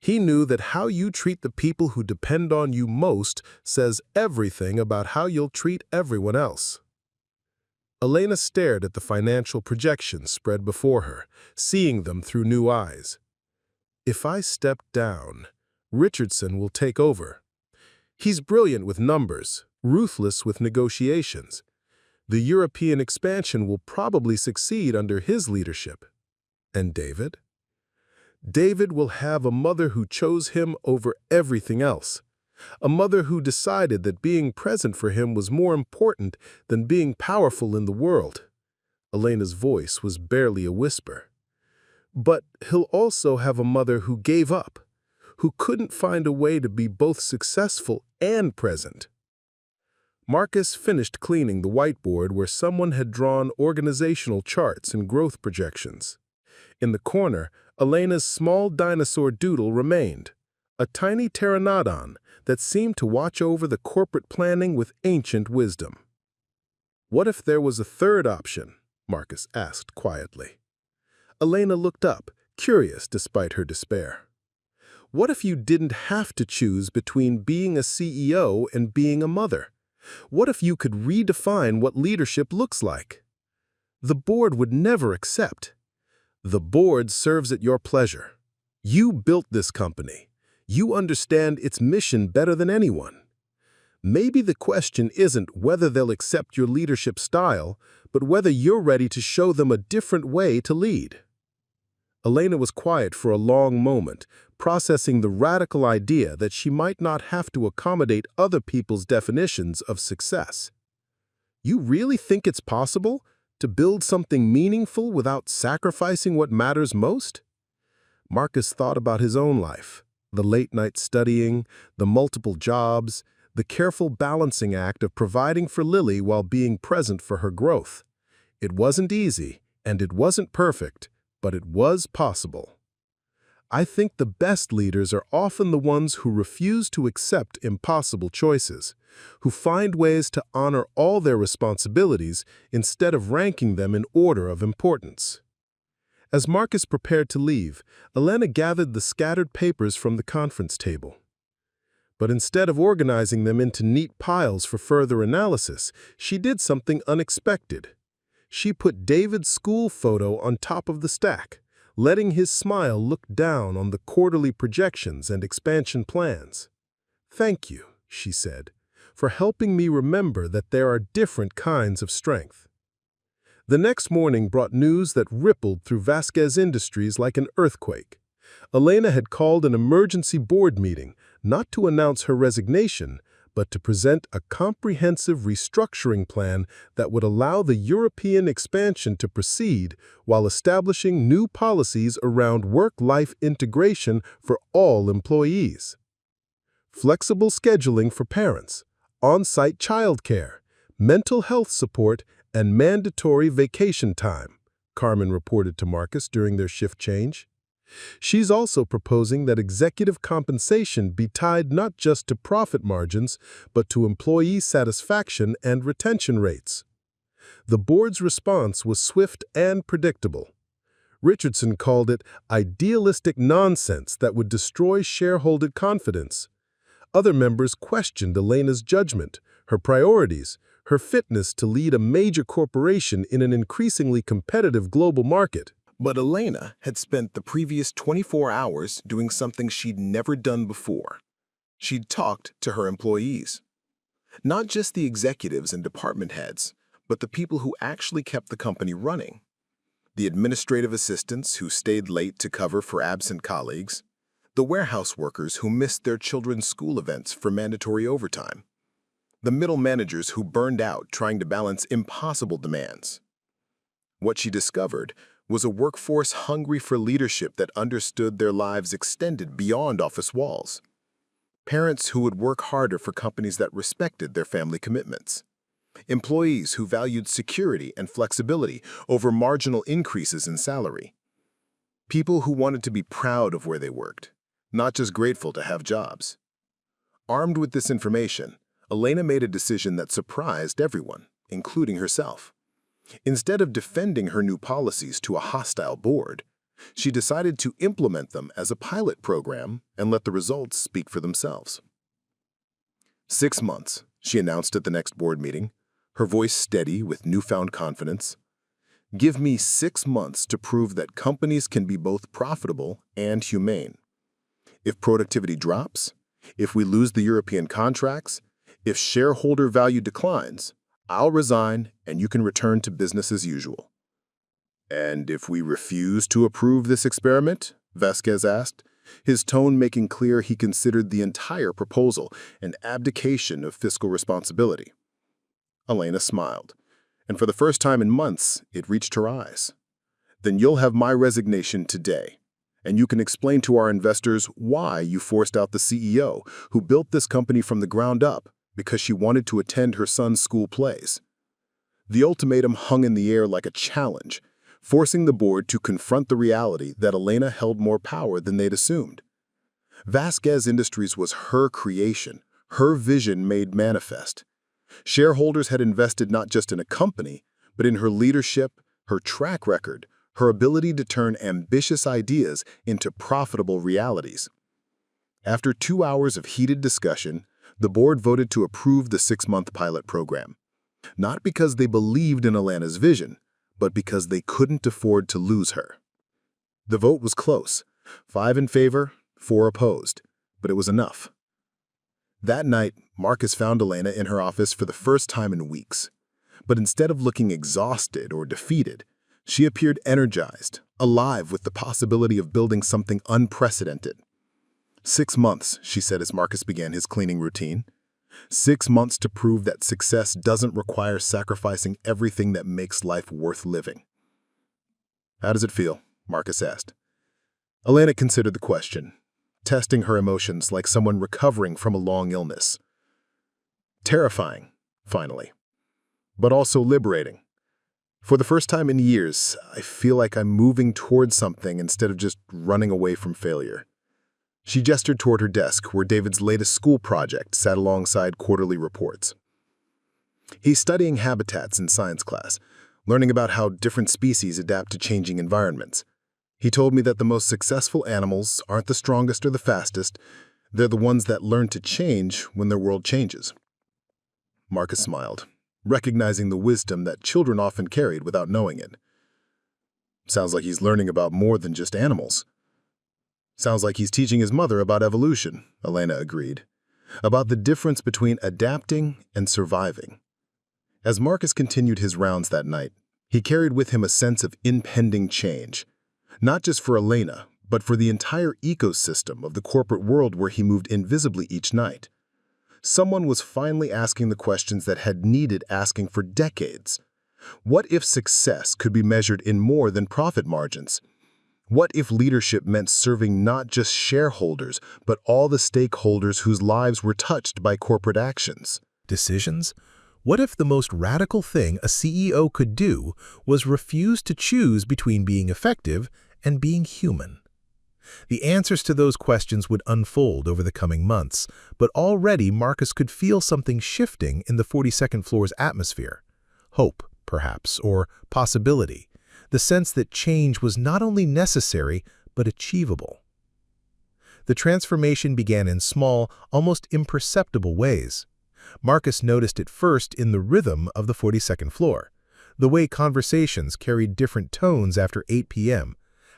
He knew that how you treat the people who depend on you most says everything about how you'll treat everyone else. Elena stared at the financial projections spread before her, seeing them through new eyes. If I step down, Richardson will take over. He's brilliant with numbers, ruthless with negotiations. The European expansion will probably succeed under his leadership. And David? David will have a mother who chose him over everything else. A mother who decided that being present for him was more important than being powerful in the world. Elena's voice was barely a whisper. But he'll also have a mother who gave up, who couldn't find a way to be both successful and present. Marcus finished cleaning the whiteboard where someone had drawn organizational charts and growth projections. In the corner, Elena's small dinosaur doodle remained, a tiny pterodactyl that seemed to watch over the corporate planning with ancient wisdom. What if there was a third option? Marcus asked quietly. Elena looked up, curious despite her despair. What if you didn't have to choose between being a CEO and being a mother? What if you could redefine what leadership looks like? The board would never accept. The board serves at your pleasure. You built this company. You understand its mission better than anyone. Maybe the question isn't whether they'll accept your leadership style, but whether you're ready to show them a different way to lead. Elena was quiet for a long moment, processing the radical idea that she might not have to accommodate other people's definitions of success. You really think it's possible to build something meaningful without sacrificing what matters most? Marcus thought about his own life, the late-night studying, the multiple jobs, the careful balancing act of providing for Lily while being present for her growth. It wasn't easy, and it wasn't perfect, but it was possible. I think the best leaders are often the ones who refuse to accept impossible choices, who find ways to honor all their responsibilities instead of ranking them in order of importance. As Marcus prepared to leave, Elena gathered the scattered papers from the conference table. But instead of organizing them into neat piles for further analysis, she did something unexpected. She put David's school photo on top of the stack, letting his smile look down on the quarterly projections and expansion plans. "Thank you," she said, "for helping me remember that there are different kinds of strength." The next morning brought news that rippled through Vasquez Industries like an earthquake. Elena had called an emergency board meeting, not to announce her resignation, but to present a comprehensive restructuring plan that would allow the European expansion to proceed while establishing new policies around work-life integration for all employees. Flexible scheduling for parents, on-site childcare, mental health support, and mandatory vacation time, Carmen reported to Marcus during their shift change. She's also proposing that executive compensation be tied not just to profit margins, but to employee satisfaction and retention rates. The board's response was swift and predictable. Richardson called it idealistic nonsense that would destroy shareholder confidence. Other members questioned Elena's judgment, her priorities, her fitness to lead a major corporation in an increasingly competitive global market. But Elena had spent the previous 24 hours doing something she'd never done before. She'd talked to her employees. Not just the executives and department heads, but the people who actually kept the company running. The administrative assistants who stayed late to cover for absent colleagues. The warehouse workers who missed their children's school events for mandatory overtime. The middle managers who burned out trying to balance impossible demands. What she discovered was a workforce hungry for leadership that understood their lives extended beyond office walls. Parents who would work harder for companies that respected their family commitments. Employees who valued security and flexibility over marginal increases in salary. People who wanted to be proud of where they worked, not just grateful to have jobs. Armed with this information, Elena made a decision that surprised everyone, including herself. Instead of defending her new policies to a hostile board, she decided to implement them as a pilot program and let the results speak for themselves. 6 months, she announced at the next board meeting, her voice steady with newfound confidence. Give me 6 months to prove that companies can be both profitable and humane. If productivity drops, if we lose the European contracts, if shareholder value declines, I'll resign and you can return to business as usual. And if we refuse to approve this experiment? Vasquez asked, his tone making clear he considered the entire proposal an abdication of fiscal responsibility. Elena smiled, and for the first time in months, it reached her eyes. Then you'll have my resignation today, and you can explain to our investors why you forced out the CEO who built this company from the ground up because she wanted to attend her son's school plays. The ultimatum hung in the air like a challenge, forcing the board to confront the reality that Elena held more power than they'd assumed. Vasquez Industries was her creation, her vision made manifest. Shareholders had invested not just in a company, but in her leadership, her track record, her ability to turn ambitious ideas into profitable realities. After 2 hours of heated discussion, the board voted to approve the 6-month pilot program. Not because they believed in Elena's vision, but because they couldn't afford to lose her. The vote was close, 5 in favor, 4 opposed, but it was enough. That night, Marcus found Elena in her office for the first time in weeks. But instead of looking exhausted or defeated, she appeared energized, alive with the possibility of building something unprecedented. 6 months, she said as Marcus began his cleaning routine. 6 months to prove that success doesn't require sacrificing everything that makes life worth living. How does it feel? Marcus asked. Elena considered the question, testing her emotions like someone recovering from a long illness. Terrifying, finally, but also liberating. For the first time in years, I feel like I'm moving towards something instead of just running away from failure. She gestured toward her desk, where David's latest school project sat alongside quarterly reports. He's studying habitats in science class, learning about how different species adapt to changing environments. He told me that the most successful animals aren't the strongest or the fastest, they're the ones that learn to change when their world changes. Marcus smiled, recognizing the wisdom that children often carried without knowing it. Sounds like he's learning about more than just animals. Sounds like he's teaching his mother about evolution, Elena agreed, about the difference between adapting and surviving. As Marcus continued his rounds that night, he carried with him a sense of impending change, not just for Elena, but for the entire ecosystem of the corporate world where he moved invisibly each night. Someone was finally asking the questions that had needed asking for decades. What if success could be measured in more than profit margins? What if leadership meant serving not just shareholders, but all the stakeholders whose lives were touched by corporate actions? Decisions? What if the most radical thing a CEO could do was refuse to choose between being effective and being human? The answers to those questions would unfold over the coming months, but already Marcus could feel something shifting in the 42nd floor's atmosphere. Hope, perhaps, or possibility. The sense that change was not only necessary, but achievable. The transformation began in small, almost imperceptible ways. Marcus noticed it first in the rhythm of the 42nd floor, the way conversations carried different tones after 8 p.m.,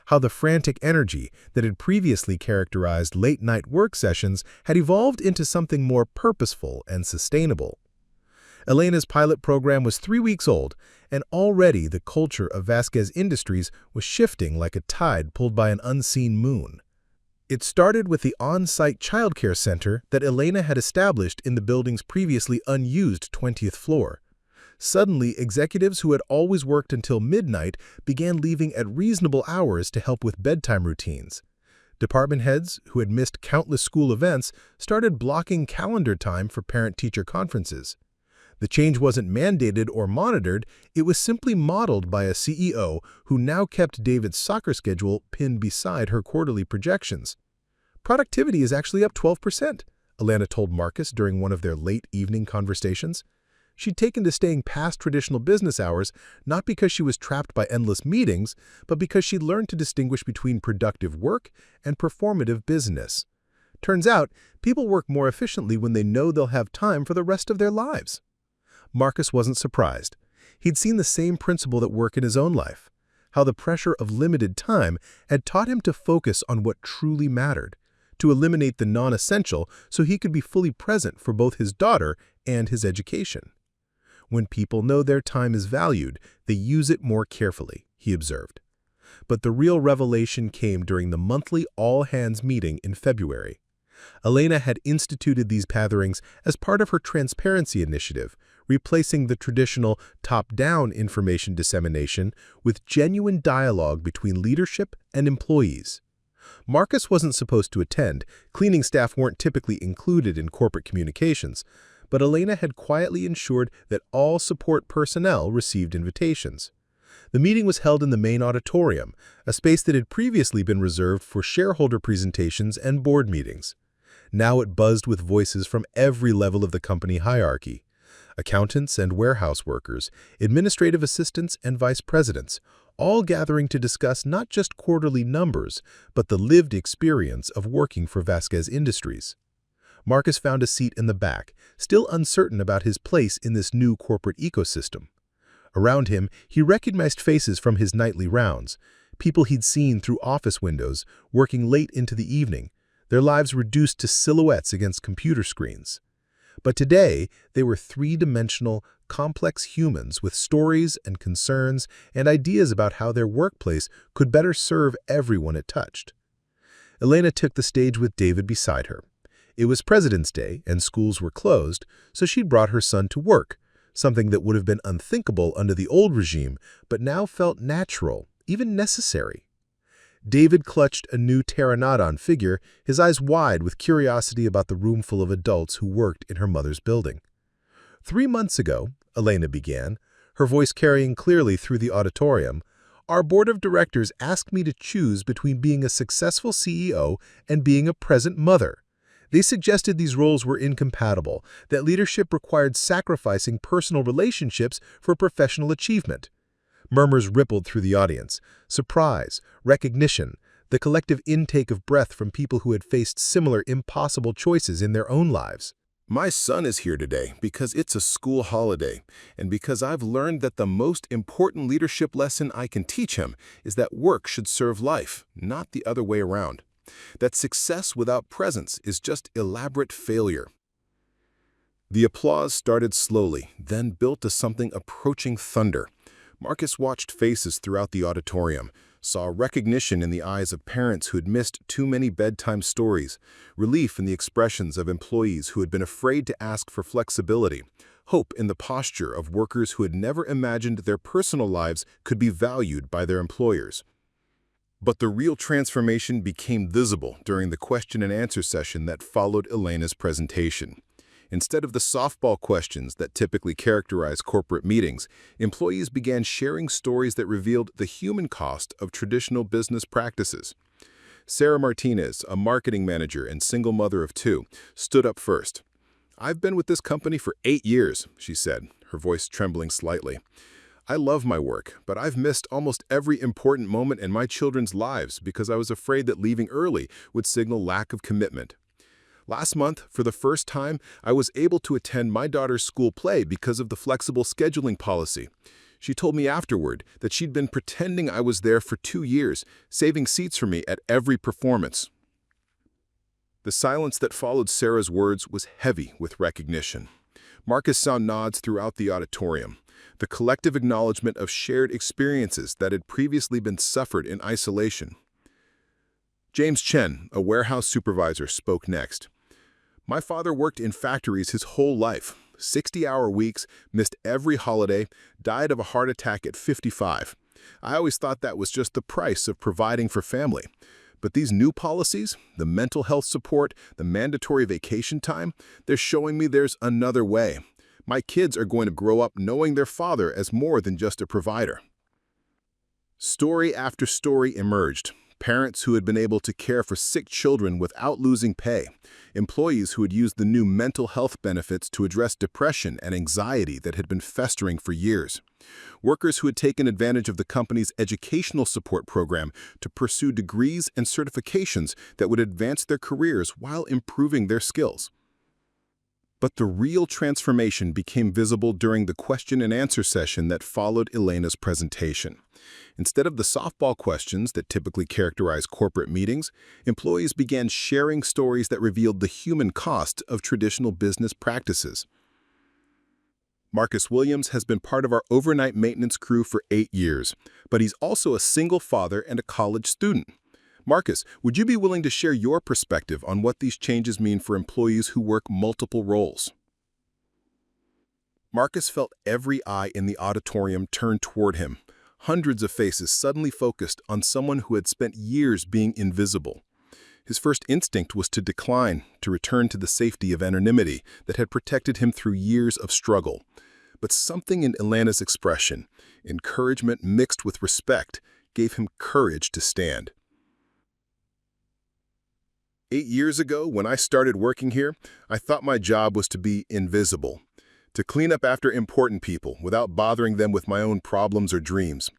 how the frantic energy that had previously characterized late-night work sessions had evolved into something more purposeful and sustainable. Elena's pilot program was 3 weeks old, and already the culture of Vasquez Industries was shifting like a tide pulled by an unseen moon. It started with the on-site childcare center that Elena had established in the building's previously unused 20th floor. Suddenly, executives who had always worked until midnight began leaving at reasonable hours to help with bedtime routines. Department heads, who had missed countless school events, started blocking calendar time for parent-teacher conferences. The change wasn't mandated or monitored, it was simply modeled by a CEO who now kept David's soccer schedule pinned beside her quarterly projections. "Productivity is actually up 12%, Elena told Marcus during one of their late evening conversations. She'd taken to staying past traditional business hours not because she was trapped by endless meetings, but because she'd learned to distinguish between productive work and performative business. Turns out, people work more efficiently when they know they'll have time for the rest of their lives. Marcus wasn't surprised. He'd seen the same principle at work in his own life, how the pressure of limited time had taught him to focus on what truly mattered, to eliminate the non-essential so he could be fully present for both his daughter and his education. When people know their time is valued, they use it more carefully, he observed. But the real revelation came during the monthly all-hands meeting in February. Elena had instituted these gatherings as part of her transparency initiative, replacing the traditional top-down information dissemination with genuine dialogue between leadership and employees. Marcus wasn't supposed to attend. Cleaning staff weren't typically included in corporate communications, but Elena had quietly ensured that all support personnel received invitations. The meeting was held in the main auditorium, a space that had previously been reserved for shareholder presentations and board meetings. Now it buzzed with voices from every level of the company hierarchy: accountants and warehouse workers, administrative assistants and vice presidents, all gathering to discuss not just quarterly numbers, but the lived experience of working for Vasquez Industries. Marcus found a seat in the back, still uncertain about his place in this new corporate ecosystem. Around him, he recognized faces from his nightly rounds, people he'd seen through office windows, working late into the evening, their lives reduced to silhouettes against computer screens. But today, they were three-dimensional, complex humans with stories and concerns and ideas about how their workplace could better serve everyone it touched. Elena took the stage with David beside her. It was President's Day and schools were closed, so she'd brought her son to work, something that would have been unthinkable under the old regime, but now felt natural, even necessary. David clutched a new pterodactyl figure, his eyes wide with curiosity about the roomful of adults who worked in her mother's building. 3 months ago, Elena began, her voice carrying clearly through the auditorium, our board of directors asked me to choose between being a successful CEO and being a present mother. They suggested these roles were incompatible, that leadership required sacrificing personal relationships for professional achievement. Murmurs rippled through the audience. Surprise, recognition, the collective intake of breath from people who had faced similar impossible choices in their own lives. My son is here today because it's a school holiday, and because I've learned that the most important leadership lesson I can teach him is that work should serve life, not the other way around. That success without presence is just elaborate failure. The applause started slowly, then built to something approaching thunder. Marcus watched faces throughout the auditorium, saw recognition in the eyes of parents who had missed too many bedtime stories, relief in the expressions of employees who had been afraid to ask for flexibility, hope in the posture of workers who had never imagined their personal lives could be valued by their employers. But the real transformation became visible during the question and answer session that followed Elena's presentation. Instead of the softball questions that typically characterize corporate meetings, employees began sharing stories that revealed the human cost of traditional business practices. Sarah Martinez, a marketing manager and single mother of 2, stood up first. "I've been with this company for 8 years," she said, her voice trembling slightly. I love my work, but I've missed almost every important moment in my children's lives because I was afraid that leaving early would signal lack of commitment. Last month, for the first time, I was able to attend my daughter's school play because of the flexible scheduling policy. She told me afterward that she'd been pretending I was there for 2 years, saving seats for me at every performance. The silence that followed Sarah's words was heavy with recognition. Marcus saw nods throughout the auditorium, the collective acknowledgement of shared experiences that had previously been suffered in isolation. James Chen, a warehouse supervisor, spoke next. My father worked in factories his whole life, 60-hour weeks, missed every holiday, died of a heart attack at 55. I always thought that was just the price of providing for family. But these new policies, the mental health support, the mandatory vacation time, they're showing me there's another way. My kids are going to grow up knowing their father as more than just a provider. Story after story emerged. Parents who had been able to care for sick children without losing pay. Employees who had used the new mental health benefits to address depression and anxiety that had been festering for years. Workers who had taken advantage of the company's educational support program to pursue degrees and certifications that would advance their careers while improving their skills. But the real transformation became visible during the question and answer session that followed Elena's presentation. Instead of the softball questions that typically characterize corporate meetings, employees began sharing stories that revealed the human cost of traditional business practices. Marcus Williams has been part of our overnight maintenance crew for 8 years, but he's also a single father and a college student. Marcus, would you be willing to share your perspective on what these changes mean for employees who work multiple roles? Marcus felt every eye in the auditorium turn toward him. Hundreds of faces suddenly focused on someone who had spent years being invisible. His first instinct was to decline, to return to the safety of anonymity that had protected him through years of struggle. But something in Elena's expression, encouragement mixed with respect, gave him courage to stand. 8 years ago, when I started working here, I thought my job was to be invisible, to clean up after important people without bothering them with my own problems or dreams.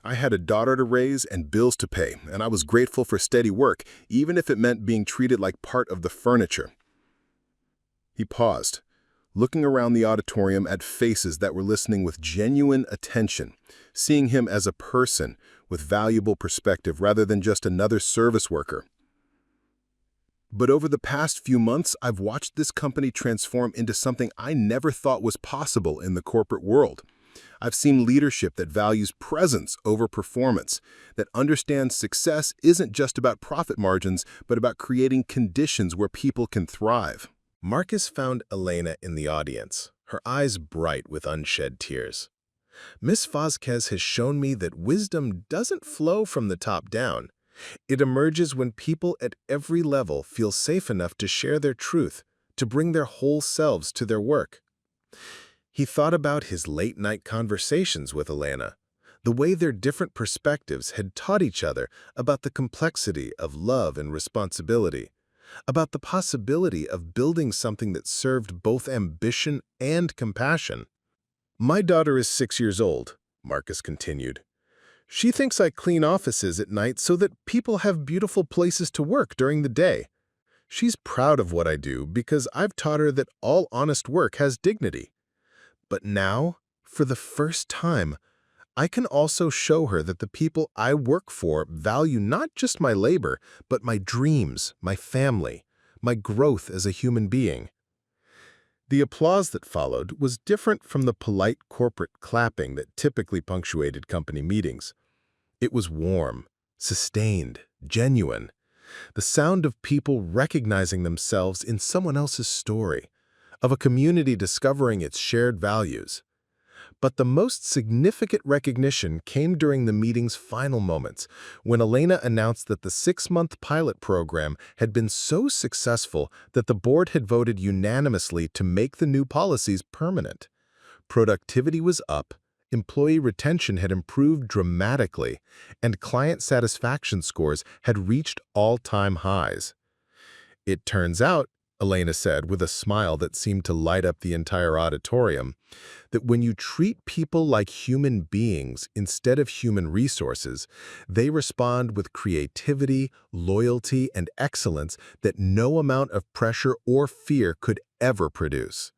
I had a daughter to raise and bills to pay, and I was grateful for steady work, even if it meant being treated like part of the furniture. He paused, looking around the auditorium at faces that were listening with genuine attention, seeing him as a person with valuable perspective rather than just another service worker. But over the past few months, I've watched this company transform into something I never thought was possible in the corporate world. I've seen leadership that values presence over performance, that understands success isn't just about profit margins, but about creating conditions where people can thrive. Marcus found Elena in the audience, her eyes bright with unshed tears. Miss Vasquez has shown me that wisdom doesn't flow from the top down. It emerges when people at every level feel safe enough to share their truth, to bring their whole selves to their work. He thought about his late-night conversations with Elena, the way their different perspectives had taught each other about the complexity of love and responsibility, about the possibility of building something that served both ambition and compassion. "My daughter is 6 years old," Marcus continued. "She thinks I clean offices at night so that people have beautiful places to work during the day. She's proud of what I do because I've taught her that all honest work has dignity. But now, for the first time, I can also show her that the people I work for value not just my labor, but my dreams, my family, my growth as a human being." The applause that followed was different from the polite corporate clapping that typically punctuated company meetings. It was warm, sustained, genuine. The sound of people recognizing themselves in someone else's story, of a community discovering its shared values. But the most significant recognition came during the meeting's final moments, when Elena announced that the 6-month pilot program had been so successful that the board had voted unanimously to make the new policies permanent. Productivity was up, employee retention had improved dramatically, and client satisfaction scores had reached all-time highs. It turns out, Elena said with a smile that seemed to light up the entire auditorium, that when you treat people like human beings instead of human resources, they respond with creativity, loyalty, and excellence that no amount of pressure or fear could ever produce.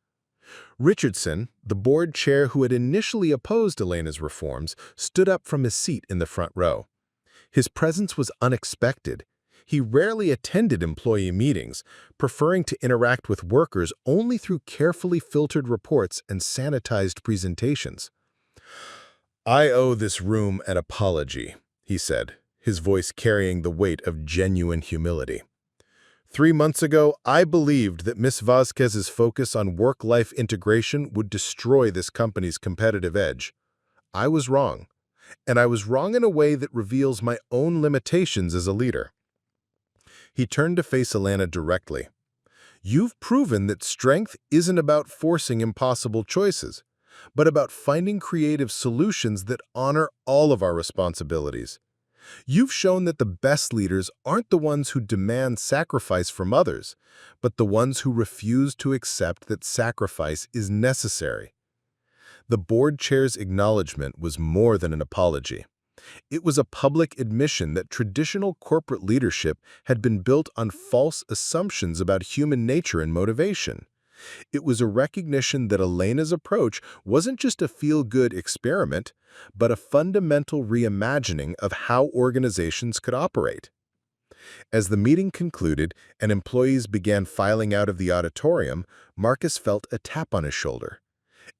Richardson, the board chair who had initially opposed Elena's reforms, stood up from his seat in the front row. His presence was unexpected. He rarely attended employee meetings, preferring to interact with workers only through carefully filtered reports and sanitized presentations. "I owe this room an apology," he said, his voice carrying the weight of genuine humility. 3 months ago, I believed that Ms. Vasquez's focus on work-life integration would destroy this company's competitive edge. I was wrong, and I was wrong in a way that reveals my own limitations as a leader. He turned to face Elena directly. "You've proven that strength isn't about forcing impossible choices, but about finding creative solutions that honor all of our responsibilities. You've shown that the best leaders aren't the ones who demand sacrifice from others, but the ones who refuse to accept that sacrifice is necessary." The board chair's acknowledgement was more than an apology. It was a public admission that traditional corporate leadership had been built on false assumptions about human nature and motivation. It was a recognition that Elena's approach wasn't just a feel-good experiment, but a fundamental reimagining of how organizations could operate. As the meeting concluded and employees began filing out of the auditorium, Marcus felt a tap on his shoulder.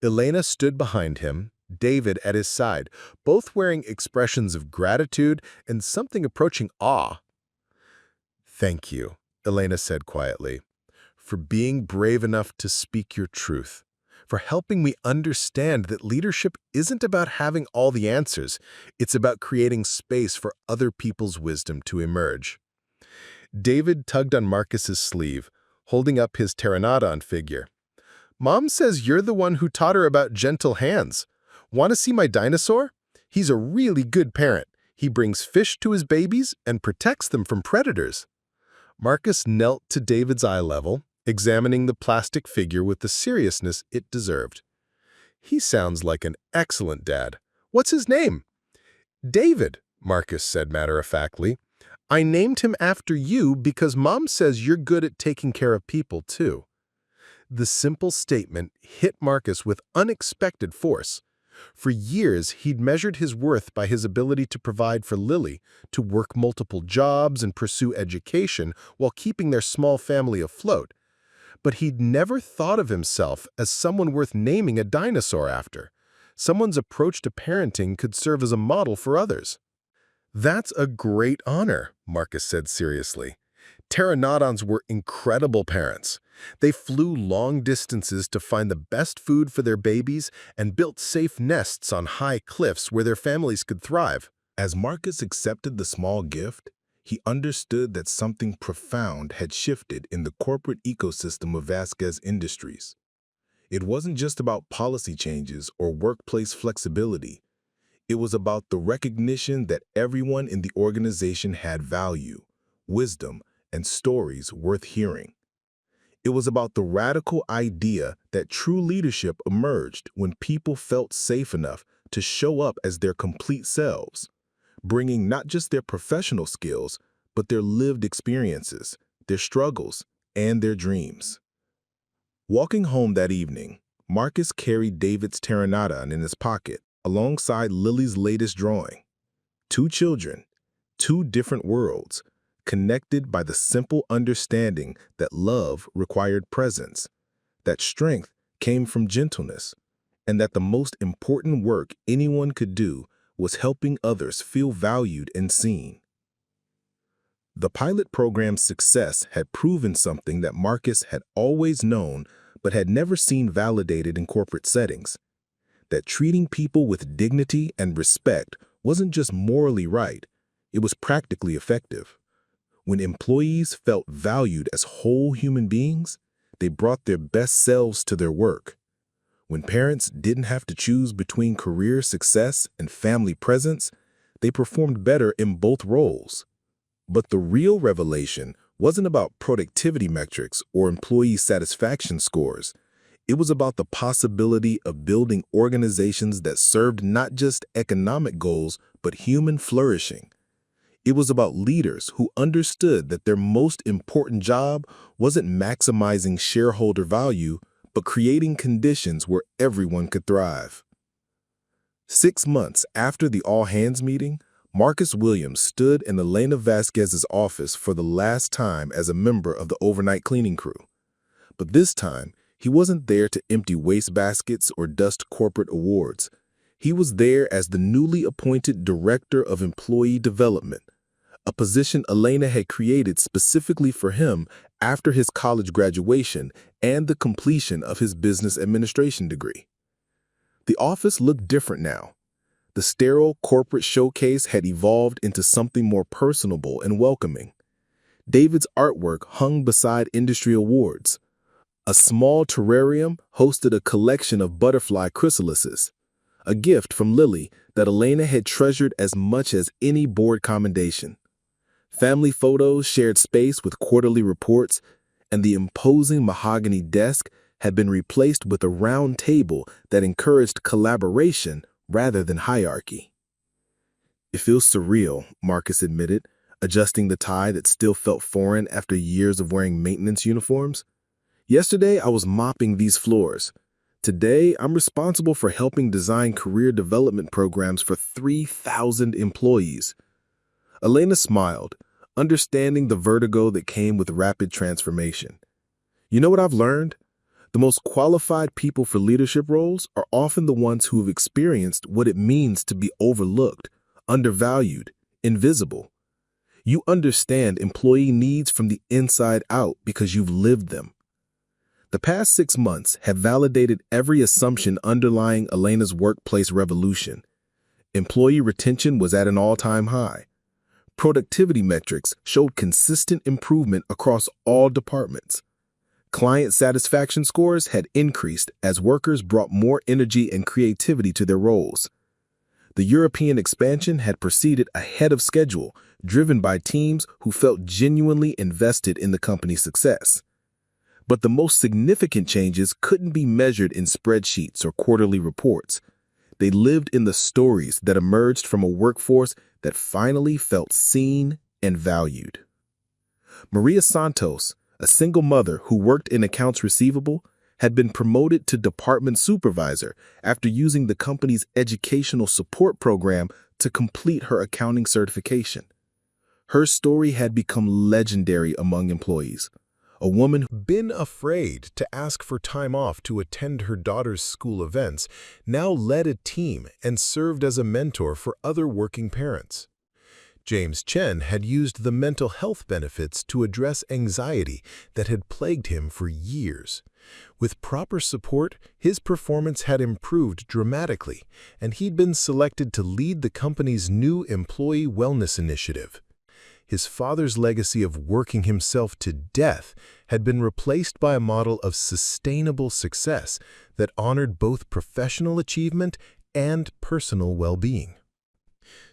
Elena stood behind him, David at his side, both wearing expressions of gratitude and something approaching awe. "Thank you," Elena said quietly, "for being brave enough to speak your truth, for helping me understand that leadership isn't about having all the answers, it's about creating space for other people's wisdom to emerge." David tugged on Marcus's sleeve, holding up his pterodactyl figure. "Mom says you're the one who taught her about gentle hands. Want to see my dinosaur? He's a really good parent. He brings fish to his babies and protects them from predators." Marcus knelt to David's eye level, examining the plastic figure with the seriousness it deserved. "He sounds like an excellent dad. What's his name?" "David," Marcus said matter-of-factly. "I named him after you because Mom says you're good at taking care of people, too." The simple statement hit Marcus with unexpected force. For years, he'd measured his worth by his ability to provide for Lily, to work multiple jobs and pursue education while keeping their small family afloat. But he'd never thought of himself as someone worth naming a dinosaur after. Someone's approach to parenting could serve as a model for others. "That's a great honor," Marcus said seriously. Pteranodons were incredible parents. They flew long distances to find the best food for their babies and built safe nests on high cliffs where their families could thrive. As Marcus accepted the small gift, he understood that something profound had shifted in the corporate ecosystem of Vasquez Industries. It wasn't just about policy changes or workplace flexibility. It was about the recognition that everyone in the organization had value, wisdom, and stories worth hearing. It was about the radical idea that true leadership emerged when people felt safe enough to show up as their complete selves, bringing not just their professional skills, but their lived experiences, their struggles, and their dreams. Walking home that evening, Marcus carried David's pteranodon in his pocket alongside Lily's latest drawing. 2 children, 2 different worlds, connected by the simple understanding that love required presence, that strength came from gentleness, and that the most important work anyone could do was helping others feel valued and seen. The pilot program's success had proven something that Marcus had always known but had never seen validated in corporate settings, that treating people with dignity and respect wasn't just morally right, it was practically effective. When employees felt valued as whole human beings, they brought their best selves to their work. When parents didn't have to choose between career success and family presence, they performed better in both roles. But the real revelation wasn't about productivity metrics or employee satisfaction scores. It was about the possibility of building organizations that served not just economic goals, but human flourishing. It was about leaders who understood that their most important job wasn't maximizing shareholder value, but creating conditions where everyone could thrive. 6 months after the all-hands meeting, Marcus Williams stood in Elena Vasquez's office for the last time as a member of the overnight cleaning crew. But this time, he wasn't there to empty wastebaskets or dust corporate awards. He was there as the newly appointed Director of Employee Development, a position Elena had created specifically for him after his college graduation and the completion of his business administration degree. The office looked different now. The sterile corporate showcase had evolved into something more personable and welcoming. David's artwork hung beside industry awards. A small terrarium hosted a collection of butterfly chrysalises, a gift from Lily that Elena had treasured as much as any board commendation. Family photos shared space with quarterly reports, and the imposing mahogany desk had been replaced with a round table that encouraged collaboration rather than hierarchy. "It feels surreal," Marcus admitted, adjusting the tie that still felt foreign after years of wearing maintenance uniforms. "Yesterday, I was mopping these floors. Today, I'm responsible for helping design career development programs for 3,000 employees." Elena smiled, understanding the vertigo that came with rapid transformation. "You know what I've learned? The most qualified people for leadership roles are often the ones who have experienced what it means to be overlooked, undervalued, invisible. You understand employee needs from the inside out because you've lived them." The past 6 months have validated every assumption underlying Elena's workplace revolution. Employee retention was at an all-time high. Productivity metrics showed consistent improvement across all departments. Client satisfaction scores had increased as workers brought more energy and creativity to their roles. The European expansion had proceeded ahead of schedule, driven by teams who felt genuinely invested in the company's success. But the most significant changes couldn't be measured in spreadsheets or quarterly reports. They lived in the stories that emerged from a workforce that finally felt seen and valued. Maria Santos, a single mother who worked in accounts receivable, had been promoted to department supervisor after using the company's educational support program to complete her accounting certification. Her story had become legendary among employees. A woman who'd been afraid to ask for time off to attend her daughter's school events now led a team and served as a mentor for other working parents. James Chen had used the mental health benefits to address anxiety that had plagued him for years. With proper support, his performance had improved dramatically, and he'd been selected to lead the company's new employee wellness initiative. His father's legacy of working himself to death had been replaced by a model of sustainable success that honored both professional achievement and personal well-being.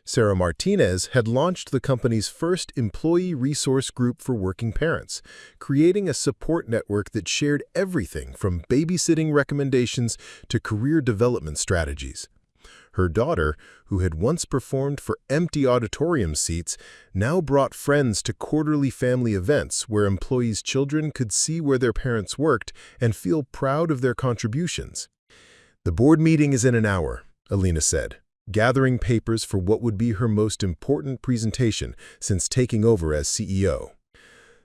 Sarah Martinez had launched the company's first employee resource group for working parents, creating a support network that shared everything from babysitting recommendations to career development strategies. Her daughter, who had once performed for empty auditorium seats, now brought friends to quarterly family events where employees' children could see where their parents worked and feel proud of their contributions. "The board meeting is in an hour," Elena said, gathering papers for what would be her most important presentation since taking over as CEO.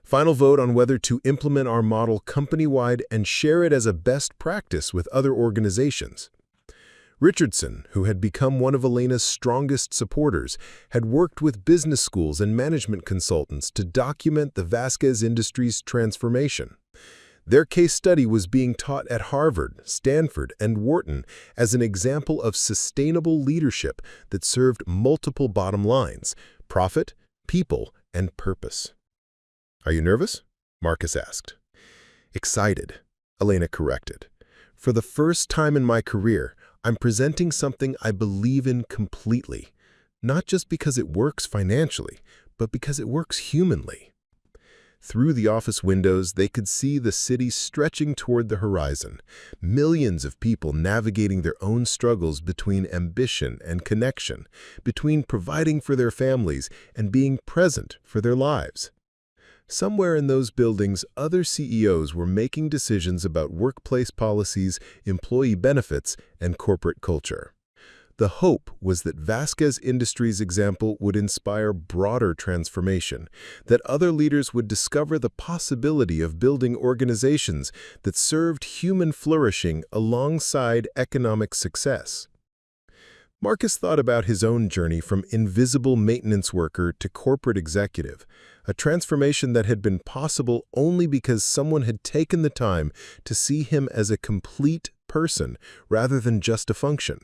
"Final vote on whether to implement our model company-wide and share it as a best practice with other organizations." Richardson, who had become one of Elena's strongest supporters, had worked with business schools and management consultants to document the Vasquez industry's transformation. Their case study was being taught at Harvard, Stanford, and Wharton as an example of sustainable leadership that served multiple bottom lines: profit, people, and purpose. "Are you nervous?" Marcus asked. "Excited," Elena corrected. "For the first time in my career, I'm presenting something I believe in completely, not just because it works financially, but because it works humanly." Through the office windows, they could see the city stretching toward the horizon, millions of people navigating their own struggles between ambition and connection, between providing for their families and being present for their lives. Somewhere in those buildings, other CEOs were making decisions about workplace policies, employee benefits, and corporate culture. The hope was that Vasquez Industries' example would inspire broader transformation, that other leaders would discover the possibility of building organizations that served human flourishing alongside economic success. Marcus thought about his own journey from invisible maintenance worker to corporate executive, a transformation that had been possible only because someone had taken the time to see him as a complete person rather than just a function.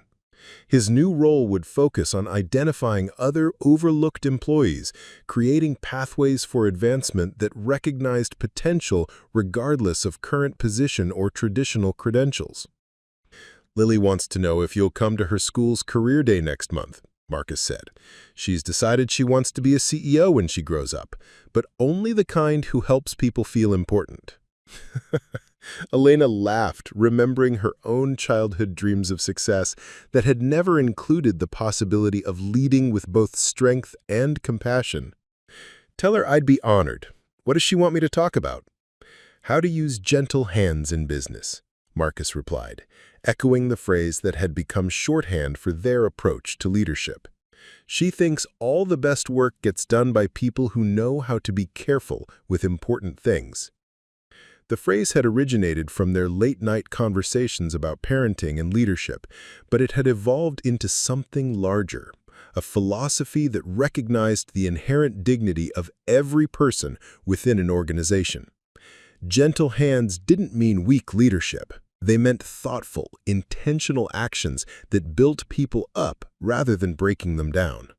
His new role would focus on identifying other overlooked employees, creating pathways for advancement that recognized potential regardless of current position or traditional credentials. "Lily wants to know if you'll come to her school's career day next month," Marcus said. "She's decided she wants to be a CEO when she grows up, but only the kind who helps people feel important." Elena laughed, remembering her own childhood dreams of success that had never included the possibility of leading with both strength and compassion. "Tell her I'd be honored. What does she want me to talk about?" "How to use gentle hands in business," Marcus replied, echoing the phrase that had become shorthand for their approach to leadership. "She thinks all the best work gets done by people who know how to be careful with important things." The phrase had originated from their late-night conversations about parenting and leadership, but it had evolved into something larger, a philosophy that recognized the inherent dignity of every person within an organization. Gentle hands didn't mean weak leadership. They meant thoughtful, intentional actions that built people up rather than breaking them down.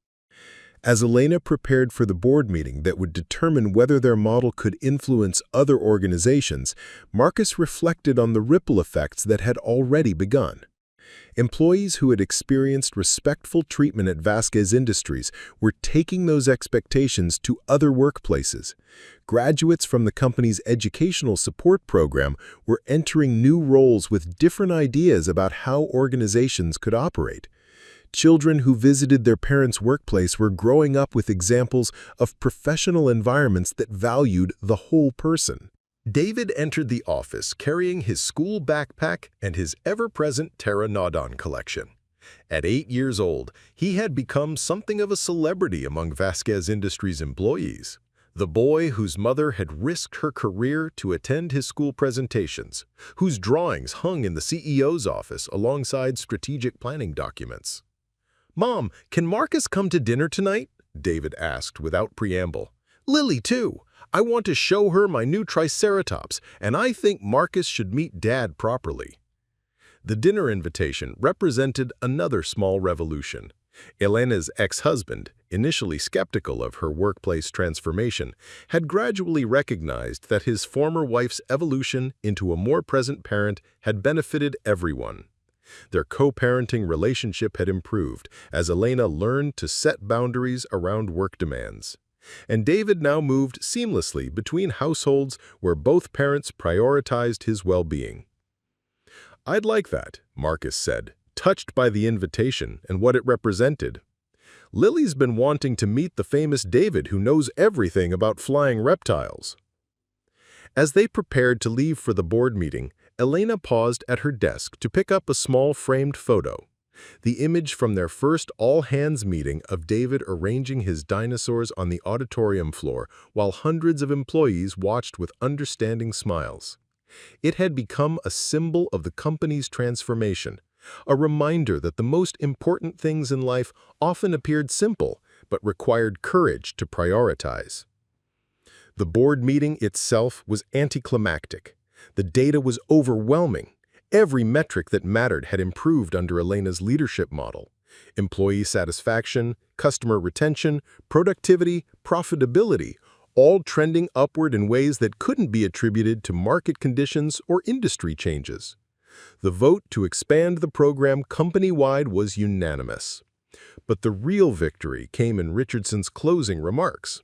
As Elena prepared for the board meeting that would determine whether their model could influence other organizations, Marcus reflected on the ripple effects that had already begun. Employees who had experienced respectful treatment at Vasquez Industries were taking those expectations to other workplaces. Graduates from the company's educational support program were entering new roles with different ideas about how organizations could operate. Children who visited their parents' workplace were growing up with examples of professional environments that valued the whole person. David entered the office carrying his school backpack and his ever-present pterodactyl collection. At 8 years old, he had become something of a celebrity among Vasquez Industries employees. The boy whose mother had risked her career to attend his school presentations, whose drawings hung in the CEO's office alongside strategic planning documents. "Mom, can Marcus come to dinner tonight?" David asked without preamble. "Lily, too. I want to show her my new Triceratops, and I think Marcus should meet Dad properly." The dinner invitation represented another small revolution. Elena's ex-husband, initially skeptical of her workplace transformation, had gradually recognized that his former wife's evolution into a more present parent had benefited everyone. Their co-parenting relationship had improved as Elena learned to set boundaries around work demands. And David now moved seamlessly between households where both parents prioritized his well-being. "I'd like that," Marcus said, touched by the invitation and what it represented. "Lily's been wanting to meet the famous David who knows everything about flying reptiles." As they prepared to leave for the board meeting, Elena paused at her desk to pick up a small framed photo. The image from their first all-hands meeting of David arranging his dinosaurs on the auditorium floor while hundreds of employees watched with understanding smiles. It had become a symbol of the company's transformation, a reminder that the most important things in life often appeared simple but required courage to prioritize. The board meeting itself was anticlimactic. The data was overwhelming. Every metric that mattered had improved under Elena's leadership model. Employee satisfaction, customer retention, productivity, profitability, all trending upward in ways that couldn't be attributed to market conditions or industry changes. The vote to expand the program company-wide was unanimous. But the real victory came in Richardson's closing remarks.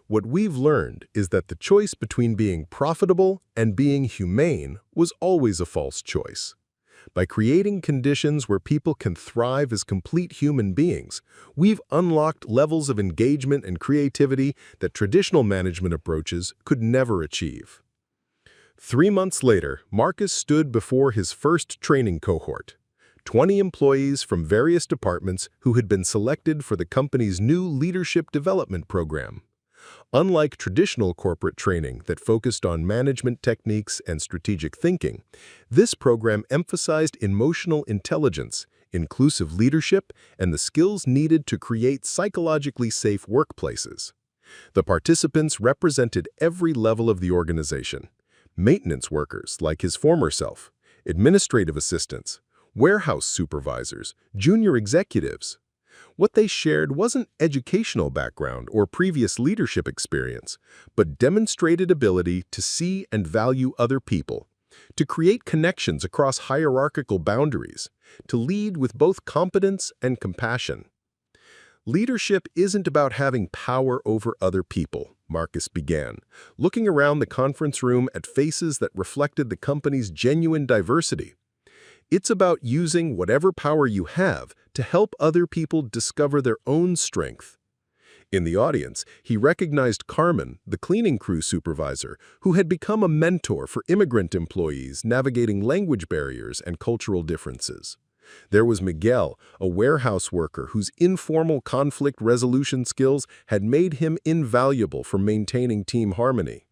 What we've learned is that the choice between being profitable and being humane was always a false choice. By creating conditions where people can thrive as complete human beings, we've unlocked levels of engagement and creativity that traditional management approaches could never achieve. 3 months later, Marcus stood before his first training cohort, 20 employees from various departments who had been selected for the company's new leadership development program. Unlike traditional corporate training that focused on management techniques and strategic thinking, this program emphasized emotional intelligence, inclusive leadership, and the skills needed to create psychologically safe workplaces. The participants represented every level of the organization: maintenance workers like his former self, administrative assistants, warehouse supervisors, junior executives. What they shared wasn't educational background or previous leadership experience, but demonstrated ability to see and value other people, to create connections across hierarchical boundaries, to lead with both competence and compassion. Leadership isn't about having power over other people, Marcus began, looking around the conference room at faces that reflected the company's genuine diversity. It's about using whatever power you have to help other people discover their own strength. In the audience, he recognized Carmen, the cleaning crew supervisor, who had become a mentor for immigrant employees navigating language barriers and cultural differences. There was Miguel, a warehouse worker whose informal conflict resolution skills had made him invaluable for maintaining team harmony.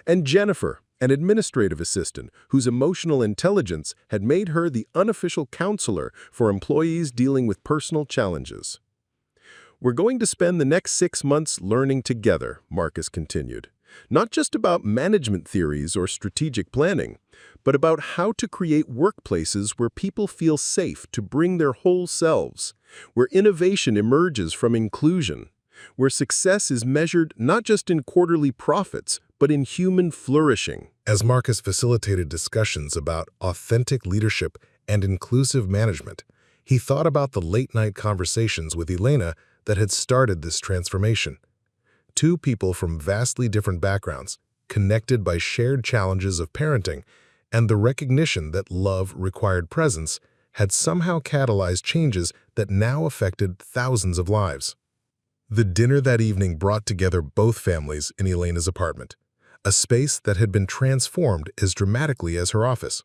And Jennifer, an administrative assistant whose emotional intelligence had made her the unofficial counselor for employees dealing with personal challenges. "We're going to spend the next 6 months learning together," Marcus continued. "Not just about management theories or strategic planning, but about how to create workplaces where people feel safe to bring their whole selves, where innovation emerges from inclusion, where success is measured not just in quarterly profits, but in human flourishing." As Marcus facilitated discussions about authentic leadership and inclusive management, he thought about the late-night conversations with Elena that had started this transformation. Two people from vastly different backgrounds, connected by shared challenges of parenting and the recognition that love required presence, had somehow catalyzed changes that now affected thousands of lives. The dinner that evening brought together both families in Elena's apartment, a space that had been transformed as dramatically as her office.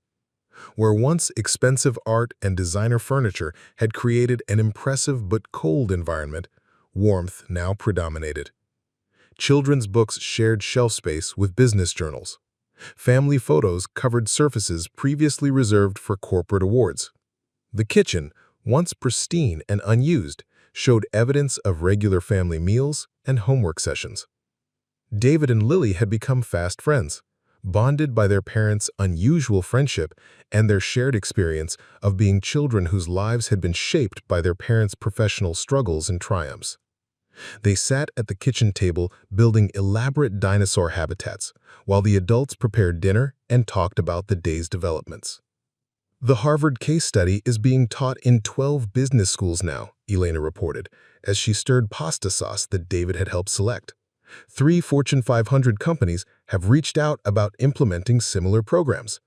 Where once expensive art and designer furniture had created an impressive but cold environment, warmth now predominated. Children's books shared shelf space with business journals. Family photos covered surfaces previously reserved for corporate awards. The kitchen, once pristine and unused, showed evidence of regular family meals and homework sessions. David and Lily had become fast friends, bonded by their parents' unusual friendship and their shared experience of being children whose lives had been shaped by their parents' professional struggles and triumphs. They sat at the kitchen table building elaborate dinosaur habitats, while the adults prepared dinner and talked about the day's developments. "The Harvard case study is being taught in 12 business schools now," Elena reported, as she stirred pasta sauce that David had helped select. 3 Fortune 500 companies have reached out about implementing similar programs.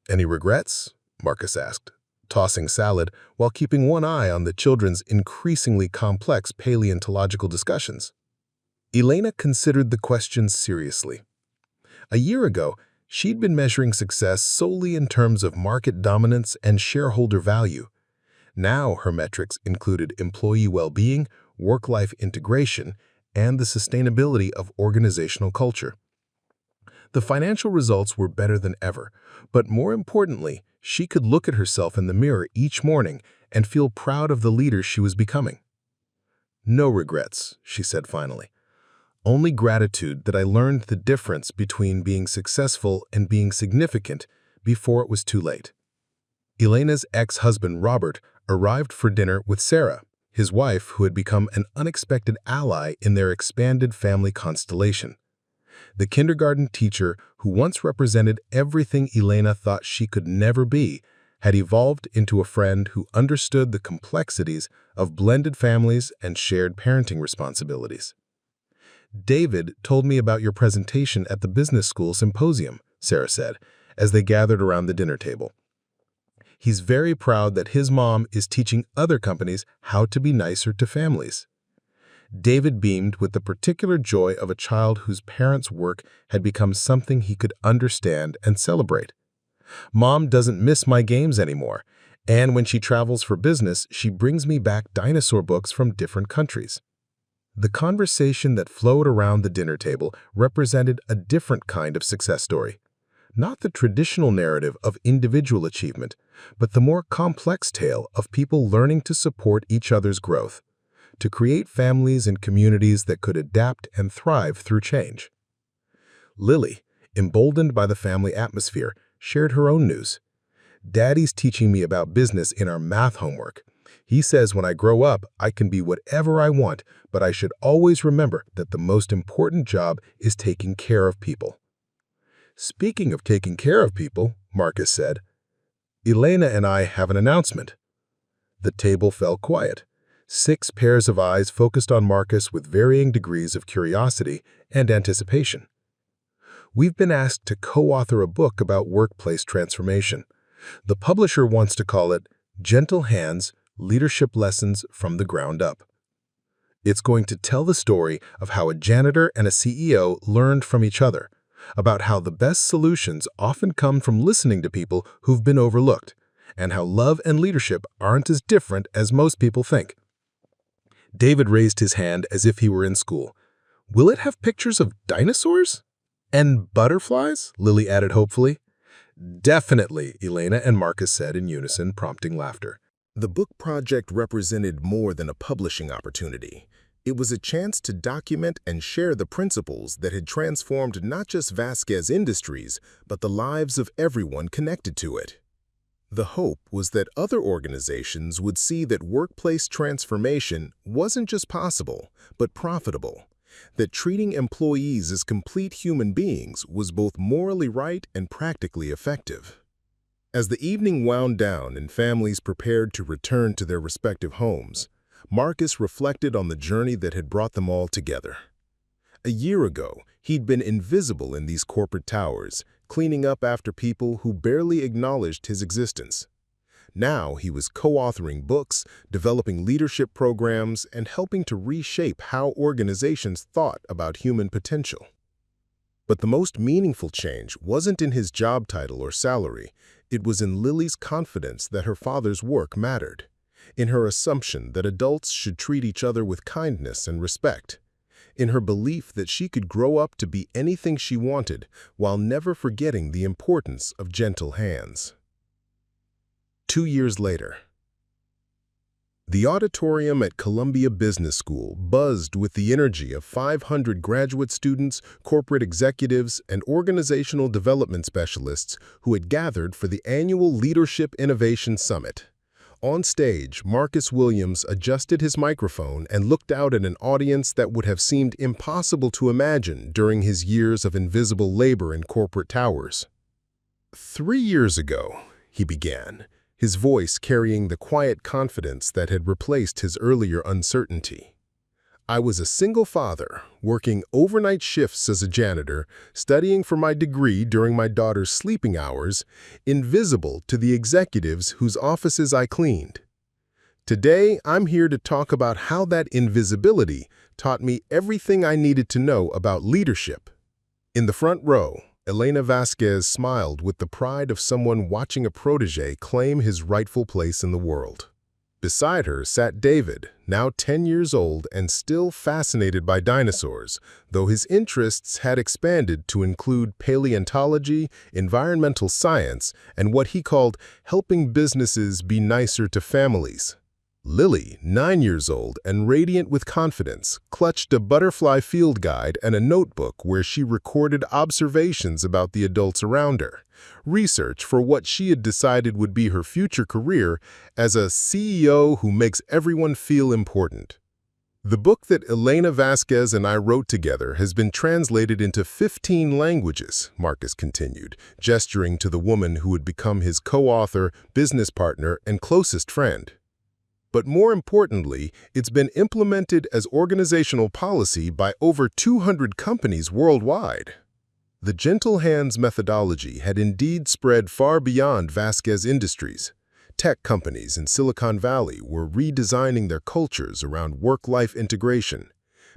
"Any regrets?" Marcus asked, tossing salad while keeping one eye on the children's increasingly complex paleontological discussions. Elena considered the question seriously. A year ago, she'd been measuring success solely in terms of market dominance and shareholder value. Now her metrics included employee well-being, work-life integration, and the sustainability of organizational culture. The financial results were better than ever, but more importantly, she could look at herself in the mirror each morning and feel proud of the leader she was becoming. "No regrets," she said finally. "Only gratitude that I learned the difference between being successful and being significant before it was too late." Elena's ex-husband Robert arrived for dinner with Sarah, his wife who had become an unexpected ally in their expanded family constellation. The kindergarten teacher who once represented everything Elena thought she could never be had evolved into a friend who understood the complexities of blended families and shared parenting responsibilities. David told me about your presentation at the business school symposium, Sarah said, as they gathered around the dinner table. He's very proud that his mom is teaching other companies how to be nicer to families. David beamed with the particular joy of a child whose parents' work had become something he could understand and celebrate. Mom doesn't miss my games anymore, and when she travels for business, she brings me back dinosaur books from different countries. The conversation that flowed around the dinner table represented a different kind of success story. Not the traditional narrative of individual achievement, but the more complex tale of people learning to support each other's growth, to create families and communities that could adapt and thrive through change. Lily, emboldened by the family atmosphere, shared her own news. Daddy's teaching me about business in our math homework. He says when I grow up, I can be whatever I want, but I should always remember that the most important job is taking care of people. Speaking of taking care of people, Marcus said, Elena and I have an announcement. The table fell quiet. 6 pairs of eyes focused on Marcus with varying degrees of curiosity and anticipation. We've been asked to co-author a book about workplace transformation. The publisher wants to call it Gentle Hands, Leadership Lessons from the Ground Up. It's going to tell the story of how a janitor and a CEO learned from each other, about how the best solutions often come from listening to people who've been overlooked, and how love and leadership aren't as different as most people think. David raised his hand as if he were in school. Will it have pictures of dinosaurs? And butterflies? Lily added hopefully. Definitely, Elena and Marcus said in unison, prompting laughter. The book project represented more than a publishing opportunity. It was a chance to document and share the principles that had transformed not just Vasquez Industries, but the lives of everyone connected to it. The hope was that other organizations would see that workplace transformation wasn't just possible, but profitable, that treating employees as complete human beings was both morally right and practically effective. As the evening wound down and families prepared to return to their respective homes, Marcus reflected on the journey that had brought them all together. A year ago, he'd been invisible in these corporate towers, cleaning up after people who barely acknowledged his existence. Now he was co-authoring books, developing leadership programs, and helping to reshape how organizations thought about human potential. But the most meaningful change wasn't in his job title or salary. It was in Lily's confidence that her father's work mattered, in her assumption that adults should treat each other with kindness and respect, in her belief that she could grow up to be anything she wanted while never forgetting the importance of gentle hands. 2 years later, the auditorium at Columbia Business School buzzed with the energy of 500 graduate students, corporate executives, and organizational development specialists who had gathered for the annual Leadership Innovation Summit. On stage, Marcus Williams adjusted his microphone and looked out at an audience that would have seemed impossible to imagine during his years of invisible labor in corporate towers. 3 years ago, he began, his voice carrying the quiet confidence that had replaced his earlier uncertainty. I was a single father, working overnight shifts as a janitor, studying for my degree during my daughter's sleeping hours, invisible to the executives whose offices I cleaned. Today, I'm here to talk about how that invisibility taught me everything I needed to know about leadership. In the front row, Elena Vasquez smiled with the pride of someone watching a protege claim his rightful place in the world. Beside her sat David, now 10 years old and still fascinated by dinosaurs, though his interests had expanded to include paleontology, environmental science, and what he called helping businesses be nicer to families. Lily, 9 years old and radiant with confidence, clutched a butterfly field guide and a notebook where she recorded observations about the adults around her, research for what she had decided would be her future career as a CEO who makes everyone feel important. The book that Elena Vasquez and I wrote together has been translated into 15 languages, Marcus continued, gesturing to the woman who would become his co-author, business partner, and closest friend. But more importantly, it's been implemented as organizational policy by over 200 companies worldwide. The Gentle Hands methodology had indeed spread far beyond Vasquez Industries. Tech companies in Silicon Valley were redesigning their cultures around work-life integration.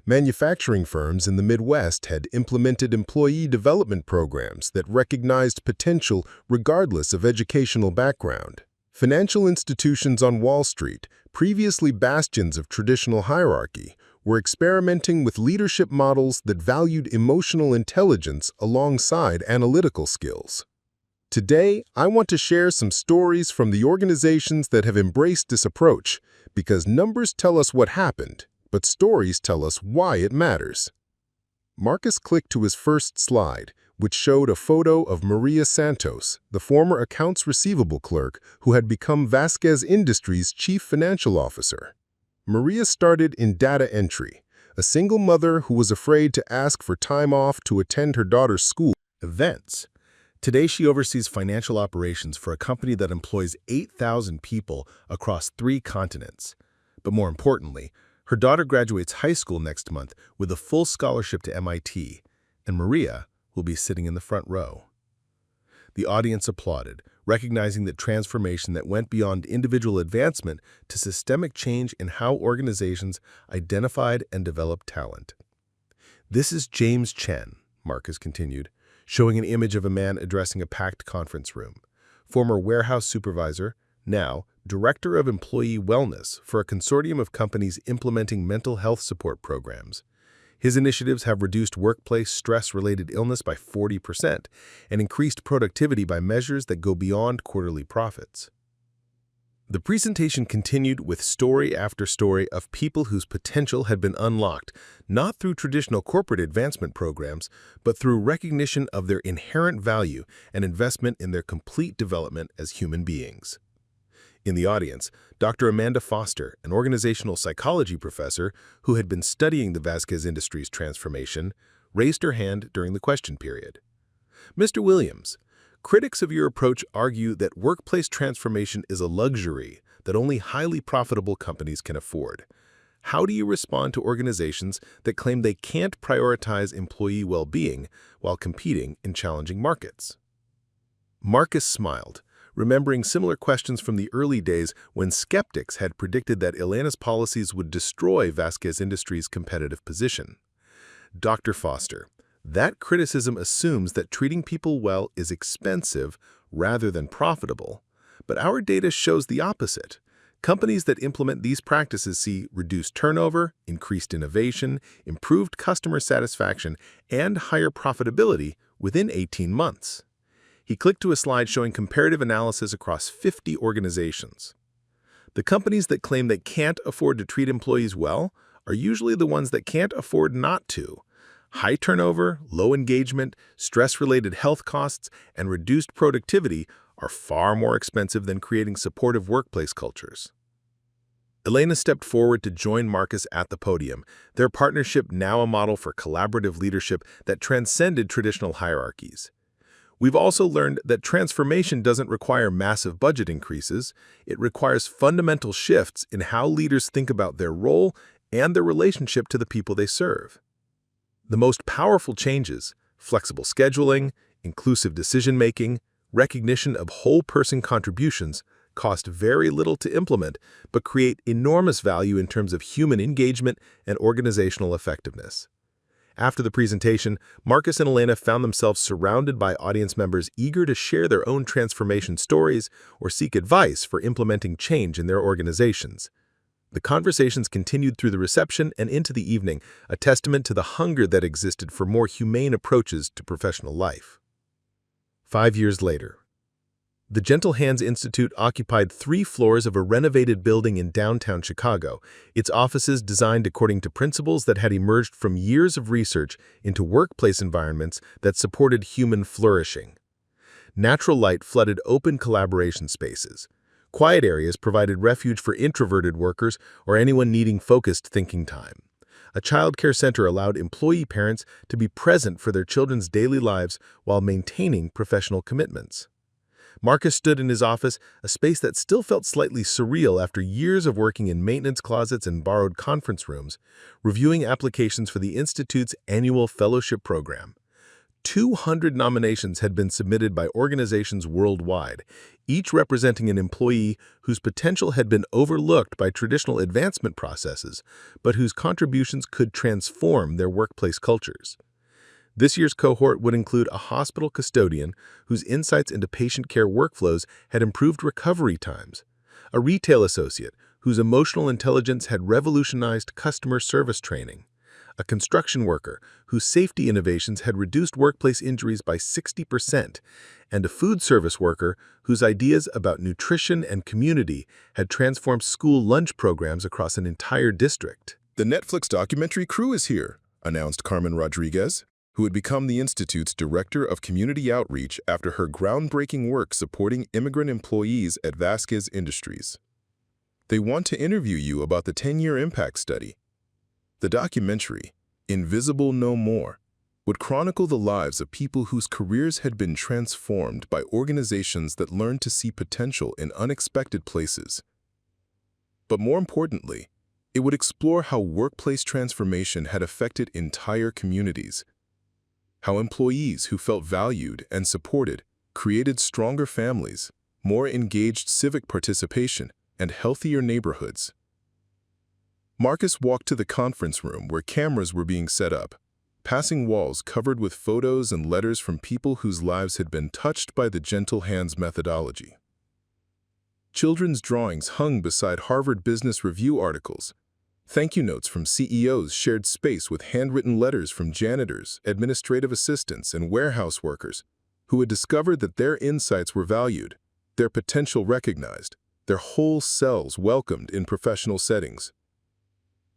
Manufacturing firms in the Midwest had implemented employee development programs that recognized potential regardless of educational background. Financial institutions on Wall Street, previously bastions of traditional hierarchy, were experimenting with leadership models that valued emotional intelligence alongside analytical skills. Today, I want to share some stories from the organizations that have embraced this approach, because numbers tell us what happened, but stories tell us why it matters. Marcus clicked to his first slide, which showed a photo of Maria Santos, the former accounts receivable clerk who had become Vasquez Industries' chief financial officer. Maria started in data entry, a single mother who was afraid to ask for time off to attend her daughter's school events. Today, she oversees financial operations for a company that employs 8,000 people across 3 continents. But more importantly, her daughter graduates high school next month with a full scholarship to MIT, and Maria will be sitting in the front row. The audience applauded, recognizing that transformation that went beyond individual advancement to systemic change in how organizations identified and developed talent. "This is James Chen," Marcus continued, showing an image of a man addressing a packed conference room. Former warehouse supervisor, now Director of Employee Wellness for a consortium of companies implementing mental health support programs. His initiatives have reduced workplace stress-related illness by 40% and increased productivity by measures that go beyond quarterly profits. The presentation continued with story after story of people whose potential had been unlocked, not through traditional corporate advancement programs, but through recognition of their inherent value and investment in their complete development as human beings. In the audience, Dr. Amanda Foster, an organizational psychology professor who had been studying the Vasquez Industries transformation, raised her hand during the question period. "Mr. Williams, critics of your approach argue that workplace transformation is a luxury that only highly profitable companies can afford. How do you respond to organizations that claim they can't prioritize employee well-being while competing in challenging markets?" Marcus smiled, remembering similar questions from the early days when skeptics had predicted that Elena's policies would destroy Vasquez Industries' competitive position. "Dr. Foster, that criticism assumes that treating people well is expensive rather than profitable, but our data shows the opposite. Companies that implement these practices see reduced turnover, increased innovation, improved customer satisfaction, and higher profitability within 18 months. He clicked to a slide showing comparative analysis across 50 organizations. The companies that claim they can't afford to treat employees well are usually the ones that can't afford not to. High turnover, low engagement, stress-related health costs, and reduced productivity are far more expensive than creating supportive workplace cultures. Elena stepped forward to join Marcus at the podium, their partnership now a model for collaborative leadership that transcended traditional hierarchies. "We've also learned that transformation doesn't require massive budget increases. It requires fundamental shifts in how leaders think about their role and their relationship to the people they serve. The most powerful changes, flexible scheduling, inclusive decision-making, recognition of whole-person contributions, cost very little to implement but create enormous value in terms of human engagement and organizational effectiveness." After the presentation, Marcus and Elena found themselves surrounded by audience members eager to share their own transformation stories or seek advice for implementing change in their organizations. The conversations continued through the reception and into the evening, a testament to the hunger that existed for more humane approaches to professional life. 5 years later, the Gentle Hands Institute occupied 3 floors of a renovated building in downtown Chicago, its offices designed according to principles that had emerged from years of research into workplace environments that supported human flourishing. Natural light flooded open collaboration spaces. Quiet areas provided refuge for introverted workers or anyone needing focused thinking time. A child care center allowed employee parents to be present for their children's daily lives while maintaining professional commitments. Marcus stood in his office, a space that still felt slightly surreal after years of working in maintenance closets and borrowed conference rooms, reviewing applications for the Institute's annual fellowship program. 200 nominations had been submitted by organizations worldwide, each representing an employee whose potential had been overlooked by traditional advancement processes, but whose contributions could transform their workplace cultures. This year's cohort would include a hospital custodian whose insights into patient care workflows had improved recovery times, a retail associate whose emotional intelligence had revolutionized customer service training, a construction worker whose safety innovations had reduced workplace injuries by 60%, and a food service worker whose ideas about nutrition and community had transformed school lunch programs across an entire district. The Netflix documentary crew is here, announced Carmen Rodriguez, who had become the Institute's Director of Community Outreach after her groundbreaking work supporting immigrant employees at Vasquez Industries. They want to interview you about the 10-year impact study. The documentary, Invisible No More, would chronicle the lives of people whose careers had been transformed by organizations that learned to see potential in unexpected places. But more importantly, it would explore how workplace transformation had affected entire communities, how employees who felt valued and supported created stronger families, more engaged civic participation, and healthier neighborhoods. Marcus walked to the conference room where cameras were being set up, passing walls covered with photos and letters from people whose lives had been touched by the Gentle Hands methodology. Children's drawings hung beside Harvard Business Review articles. Thank you notes from CEOs shared space with handwritten letters from janitors, administrative assistants, and warehouse workers who had discovered that their insights were valued, their potential recognized, their whole selves welcomed in professional settings.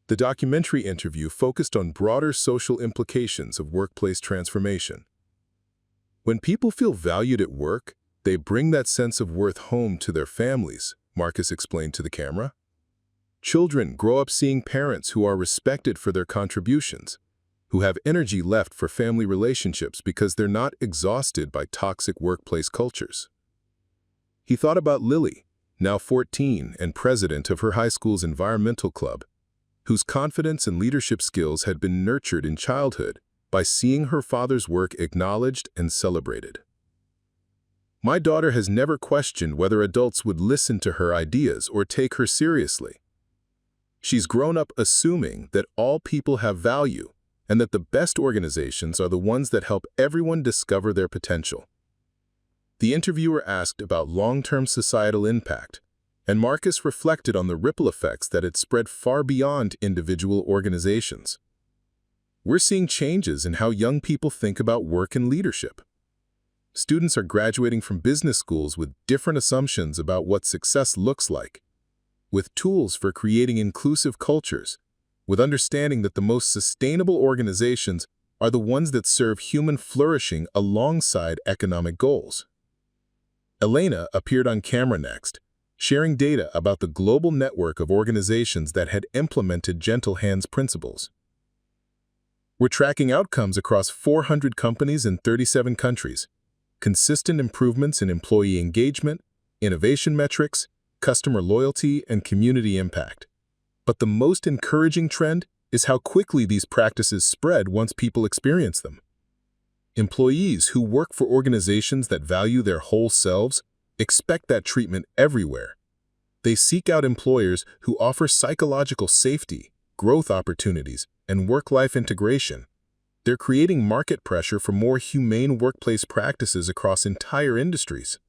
The documentary interview focused on broader social implications of workplace transformation. When people feel valued at work, they bring that sense of worth home to their families, Marcus explained to the camera. Children grow up seeing parents who are respected for their contributions, who have energy left for family relationships because they're not exhausted by toxic workplace cultures. He thought about Lily, now 14 and president of her high school's environmental club, whose confidence and leadership skills had been nurtured in childhood by seeing her father's work acknowledged and celebrated. My daughter has never questioned whether adults would listen to her ideas or take her seriously. She's grown up assuming that all people have value and that the best organizations are the ones that help everyone discover their potential. The interviewer asked about long-term societal impact, and Marcus reflected on the ripple effects that had spread far beyond individual organizations. We're seeing changes in how young people think about work and leadership. Students are graduating from business schools with different assumptions about what success looks like, with tools for creating inclusive cultures, with understanding that the most sustainable organizations are the ones that serve human flourishing alongside economic goals. Elena appeared on camera next, sharing data about the global network of organizations that had implemented Gentle Hands principles. We're tracking outcomes across 400 companies in 37 countries, consistent improvements in employee engagement, innovation metrics, customer loyalty, and community impact. But the most encouraging trend is how quickly these practices spread once people experience them. Employees who work for organizations that value their whole selves expect that treatment everywhere. They seek out employers who offer psychological safety, growth opportunities, and work-life integration. They're creating market pressure for more humane workplace practices across entire industries.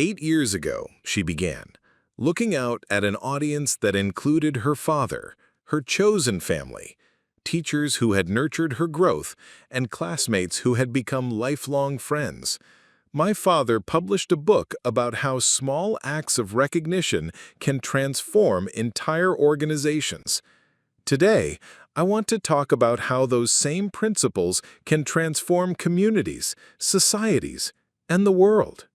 8 years ago, she began, looking out at an audience that included her father, her chosen family, teachers who had nurtured her growth, and classmates who had become lifelong friends. My father published a book about how small acts of recognition can transform entire organizations. Today, I want to talk about how those same principles can transform communities, societies, and the world.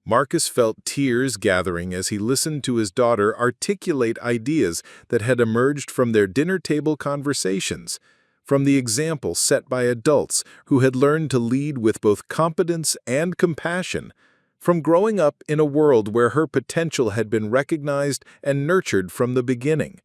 Marcus felt tears gathering as he listened to his daughter articulate ideas that had emerged from their dinner table conversations, from the example set by adults who had learned to lead with both competence and compassion, from growing up in a world where her potential had been recognized and nurtured from the beginning.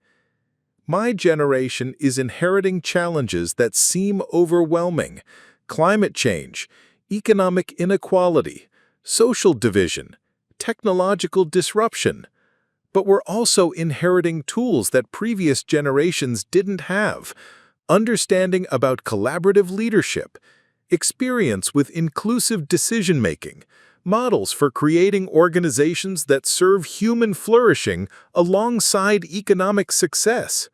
My generation is inheriting challenges that seem overwhelming: climate change, economic inequality, social division, technological disruption. But we're also inheriting tools that previous generations didn't have: understanding about collaborative leadership, experience with inclusive decision-making, models for creating organizations that serve human flourishing alongside economic success.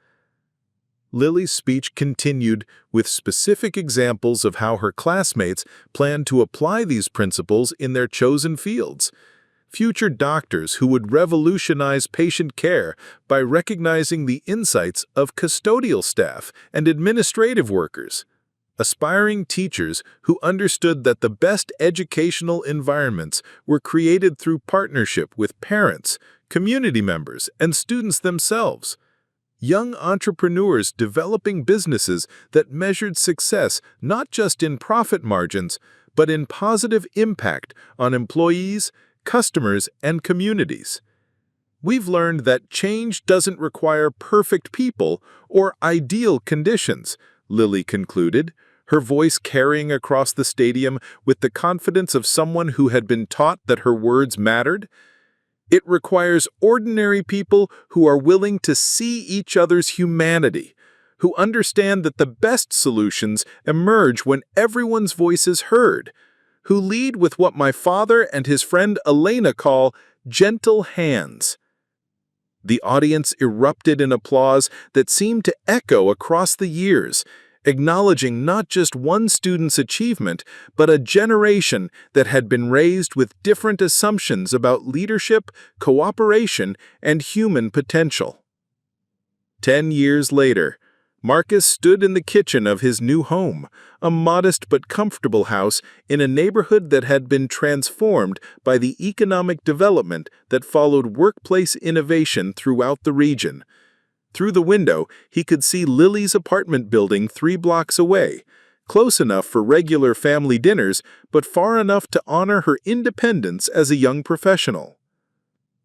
Lily's speech continued with specific examples of how her classmates plan to apply these principles in their chosen fields. Future doctors who would revolutionize patient care by recognizing the insights of custodial staff and administrative workers. Aspiring teachers who understood that the best educational environments were created through partnership with parents, community members, and students themselves. Young entrepreneurs developing businesses that measured success not just in profit margins, but in positive impact on employees, customers, and communities. We've learned that change doesn't require perfect people or ideal conditions, Lily concluded, her voice carrying across the stadium with the confidence of someone who had been taught that her words mattered. It requires ordinary people who are willing to see each other's humanity, who understand that the best solutions emerge when everyone's voice is heard, who lead with what my father and his friend Elena call gentle hands. The audience erupted in applause that seemed to echo across the years, acknowledging not just one student's achievement, but a generation that had been raised with different assumptions about leadership, cooperation, and human potential. 10 years later, Marcus stood in the kitchen of his new home, a modest but comfortable house in a neighborhood that had been transformed by the economic development that followed workplace innovation throughout the region. Through the window, he could see Lily's apartment building 3 blocks away, close enough for regular family dinners, but far enough to honor her independence as a young professional.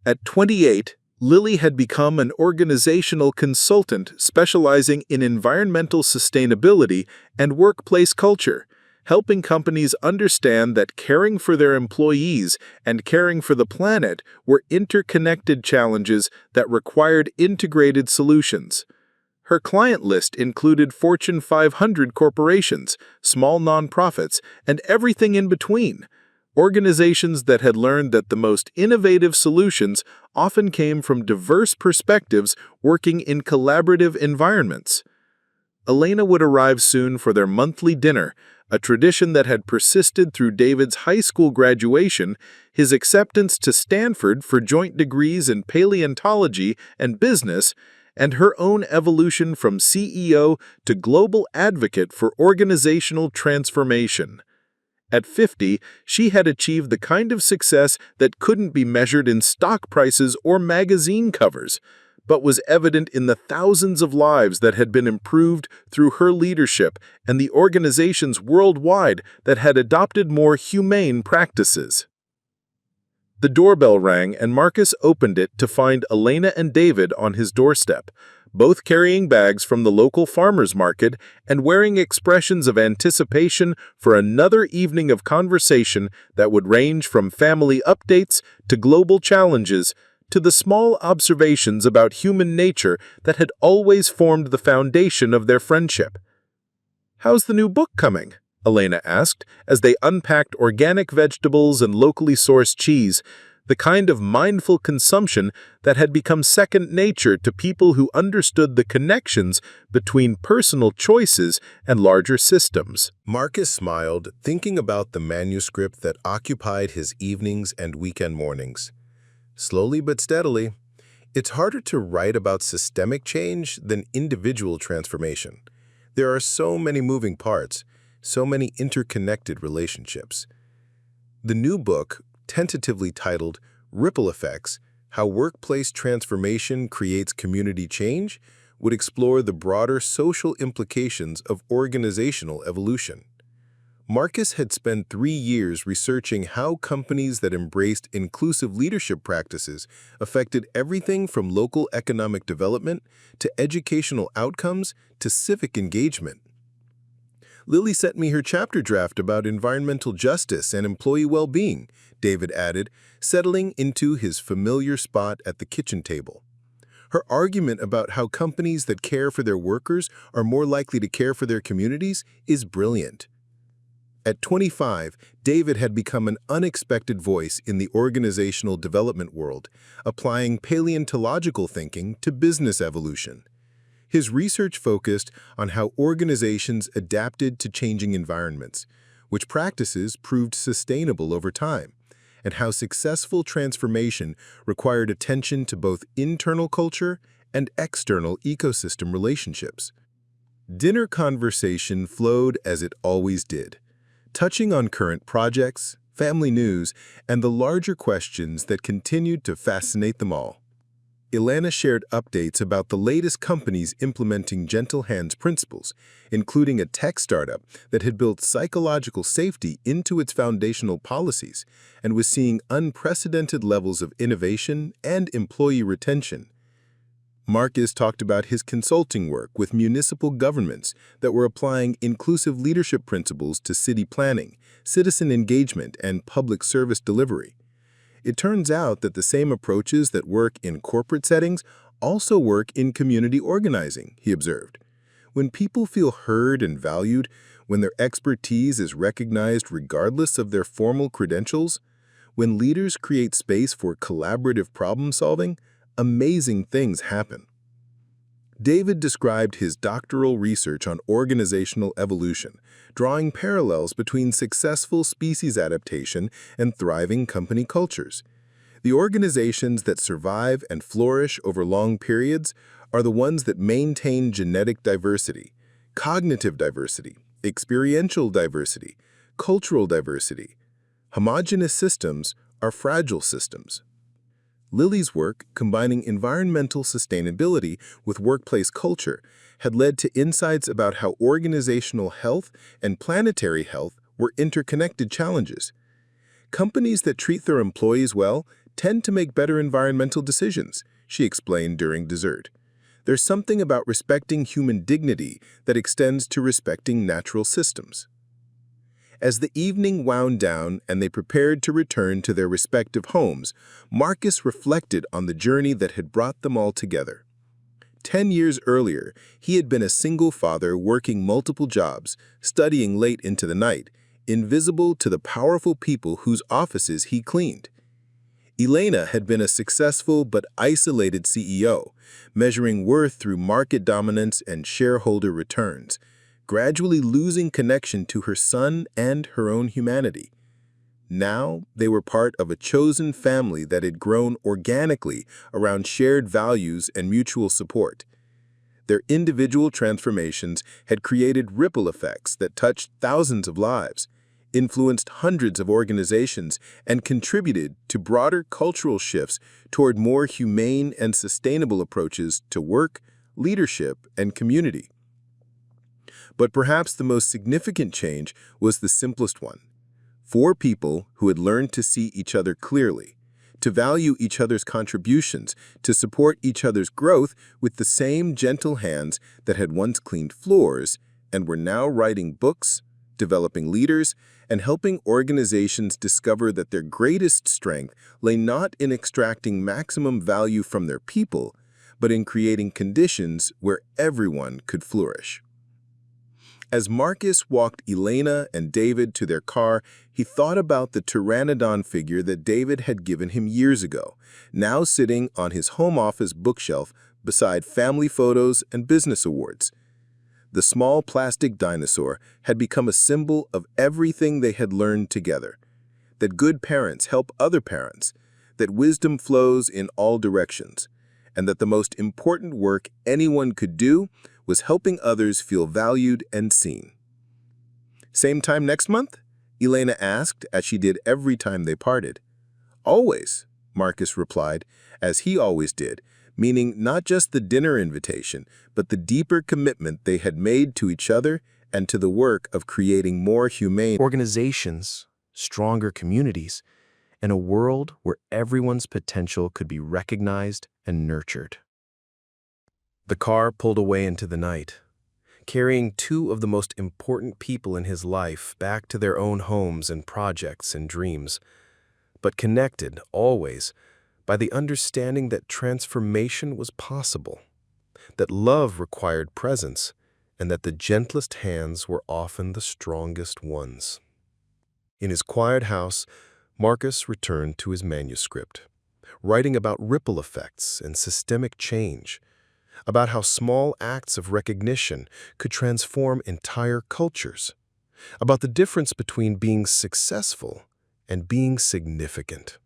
At 28, Lily had become an organizational consultant specializing in environmental sustainability and workplace culture, helping companies understand that caring for their employees and caring for the planet were interconnected challenges that required integrated solutions. Her client list included Fortune 500 corporations, small nonprofits, and everything in between, organizations that had learned that the most innovative solutions often came from diverse perspectives working in collaborative environments. Elena would arrive soon for their monthly dinner, a tradition that had persisted through David's high school graduation, his acceptance to Stanford for joint degrees in paleontology and business, and her own evolution from CEO to global advocate for organizational transformation. At 50, she had achieved the kind of success that couldn't be measured in stock prices or magazine covers, but was evident in the thousands of lives that had been improved through her leadership and the organizations worldwide that had adopted more humane practices. The doorbell rang and Marcus opened it to find Elena and David on his doorstep, both carrying bags from the local farmers market and wearing expressions of anticipation for another evening of conversation that would range from family updates to global challenges to the small observations about human nature that had always formed the foundation of their friendship. "How's the new book coming?" Elena asked as they unpacked organic vegetables and locally sourced cheese, the kind of mindful consumption that had become second nature to people who understood the connections between personal choices and larger systems. Marcus smiled, thinking about the manuscript that occupied his evenings and weekend mornings. Slowly but steadily, it's harder to write about systemic change than individual transformation. There are so many moving parts, so many interconnected relationships. The new book, tentatively titled Ripple Effects: How Workplace Transformation Creates Community Change, would explore the broader social implications of organizational evolution. Marcus had spent 3 years researching how companies that embraced inclusive leadership practices affected everything from local economic development to educational outcomes to civic engagement. Lily sent me her chapter draft about environmental justice and employee well-being, David added, settling into his familiar spot at the kitchen table. Her argument about how companies that care for their workers are more likely to care for their communities is brilliant. At 25, David had become an unexpected voice in the organizational development world, applying paleontological thinking to business evolution. His research focused on how organizations adapted to changing environments, which practices proved sustainable over time, and how successful transformation required attention to both internal culture and external ecosystem relationships. Dinner conversation flowed as it always did, touching on current projects, family news, and the larger questions that continued to fascinate them all. Elena shared updates about the latest companies implementing gentle hands principles, including a tech startup that had built psychological safety into its foundational policies and was seeing unprecedented levels of innovation and employee retention. Marcus talked about his consulting work with municipal governments that were applying inclusive leadership principles to city planning, citizen engagement, and public service delivery. It turns out that the same approaches that work in corporate settings also work in community organizing, he observed. When people feel heard and valued, when their expertise is recognized regardless of their formal credentials, when leaders create space for collaborative problem-solving, amazing things happen. David described his doctoral research on organizational evolution, drawing parallels between successful species adaptation and thriving company cultures. The organizations that survive and flourish over long periods are the ones that maintain genetic diversity, cognitive diversity, experiential diversity, cultural diversity. Homogeneous systems are fragile systems. Lily's work, combining environmental sustainability with workplace culture, had led to insights about how organizational health and planetary health were interconnected challenges. Companies that treat their employees well tend to make better environmental decisions, she explained during dessert. There's something about respecting human dignity that extends to respecting natural systems. As the evening wound down and they prepared to return to their respective homes, Marcus reflected on the journey that had brought them all together. 10 years earlier, he had been a single father working multiple jobs, studying late into the night, invisible to the powerful people whose offices he cleaned. Elena had been a successful but isolated CEO, measuring worth through market dominance and shareholder returns, gradually losing connection to her son and her own humanity. Now, they were part of a chosen family that had grown organically around shared values and mutual support. Their individual transformations had created ripple effects that touched thousands of lives, influenced hundreds of organizations, and contributed to broader cultural shifts toward more humane and sustainable approaches to work, leadership, and community. But perhaps the most significant change was the simplest one. 4 people who had learned to see each other clearly, to value each other's contributions, to support each other's growth with the same gentle hands that had once cleaned floors and were now writing books, developing leaders, and helping organizations discover that their greatest strength lay not in extracting maximum value from their people, but in creating conditions where everyone could flourish. As Marcus walked Elena and David to their car, he thought about the pteranodon figure that David had given him years ago, now sitting on his home office bookshelf beside family photos and business awards. The small plastic dinosaur had become a symbol of everything they had learned together: that good parents help other parents, that wisdom flows in all directions, and that the most important work anyone could do was helping others feel valued and seen. "Same time next month?" Elena asked, as she did every time they parted. "Always," Marcus replied, as he always did, meaning not just the dinner invitation, but the deeper commitment they had made to each other and to the work of creating more humane organizations, stronger communities, and a world where everyone's potential could be recognized and nurtured. The car pulled away into the night, carrying two of the most important people in his life back to their own homes and projects and dreams, but connected always by the understanding that transformation was possible, that love required presence, and that the gentlest hands were often the strongest ones. In his quiet house, Marcus returned to his manuscript, writing about ripple effects and systemic change, about how small acts of recognition could transform entire cultures, about the difference between being successful and being significant.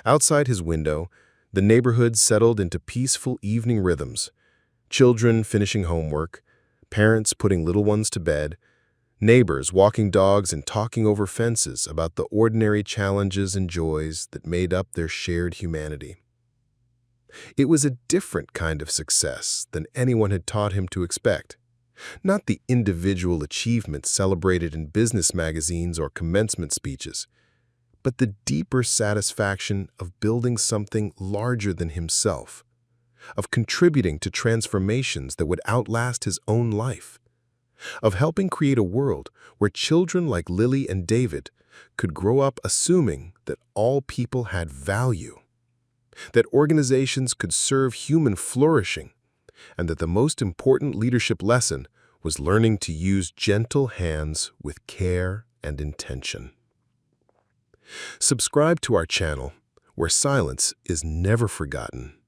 Outside his window, the neighborhood settled into peaceful evening rhythms: children finishing homework, parents putting little ones to bed, neighbors walking dogs and talking over fences about the ordinary challenges and joys that made up their shared humanity. It was a different kind of success than anyone had taught him to expect. Not the individual achievements celebrated in business magazines or commencement speeches, but the deeper satisfaction of building something larger than himself, of contributing to transformations that would outlast his own life, of helping create a world where children like Lily and David could grow up assuming that all people had value, that organizations could serve human flourishing, and that the most important leadership lesson was learning to use gentle hands with care and intention. Subscribe to our channel, where silence is never forgotten.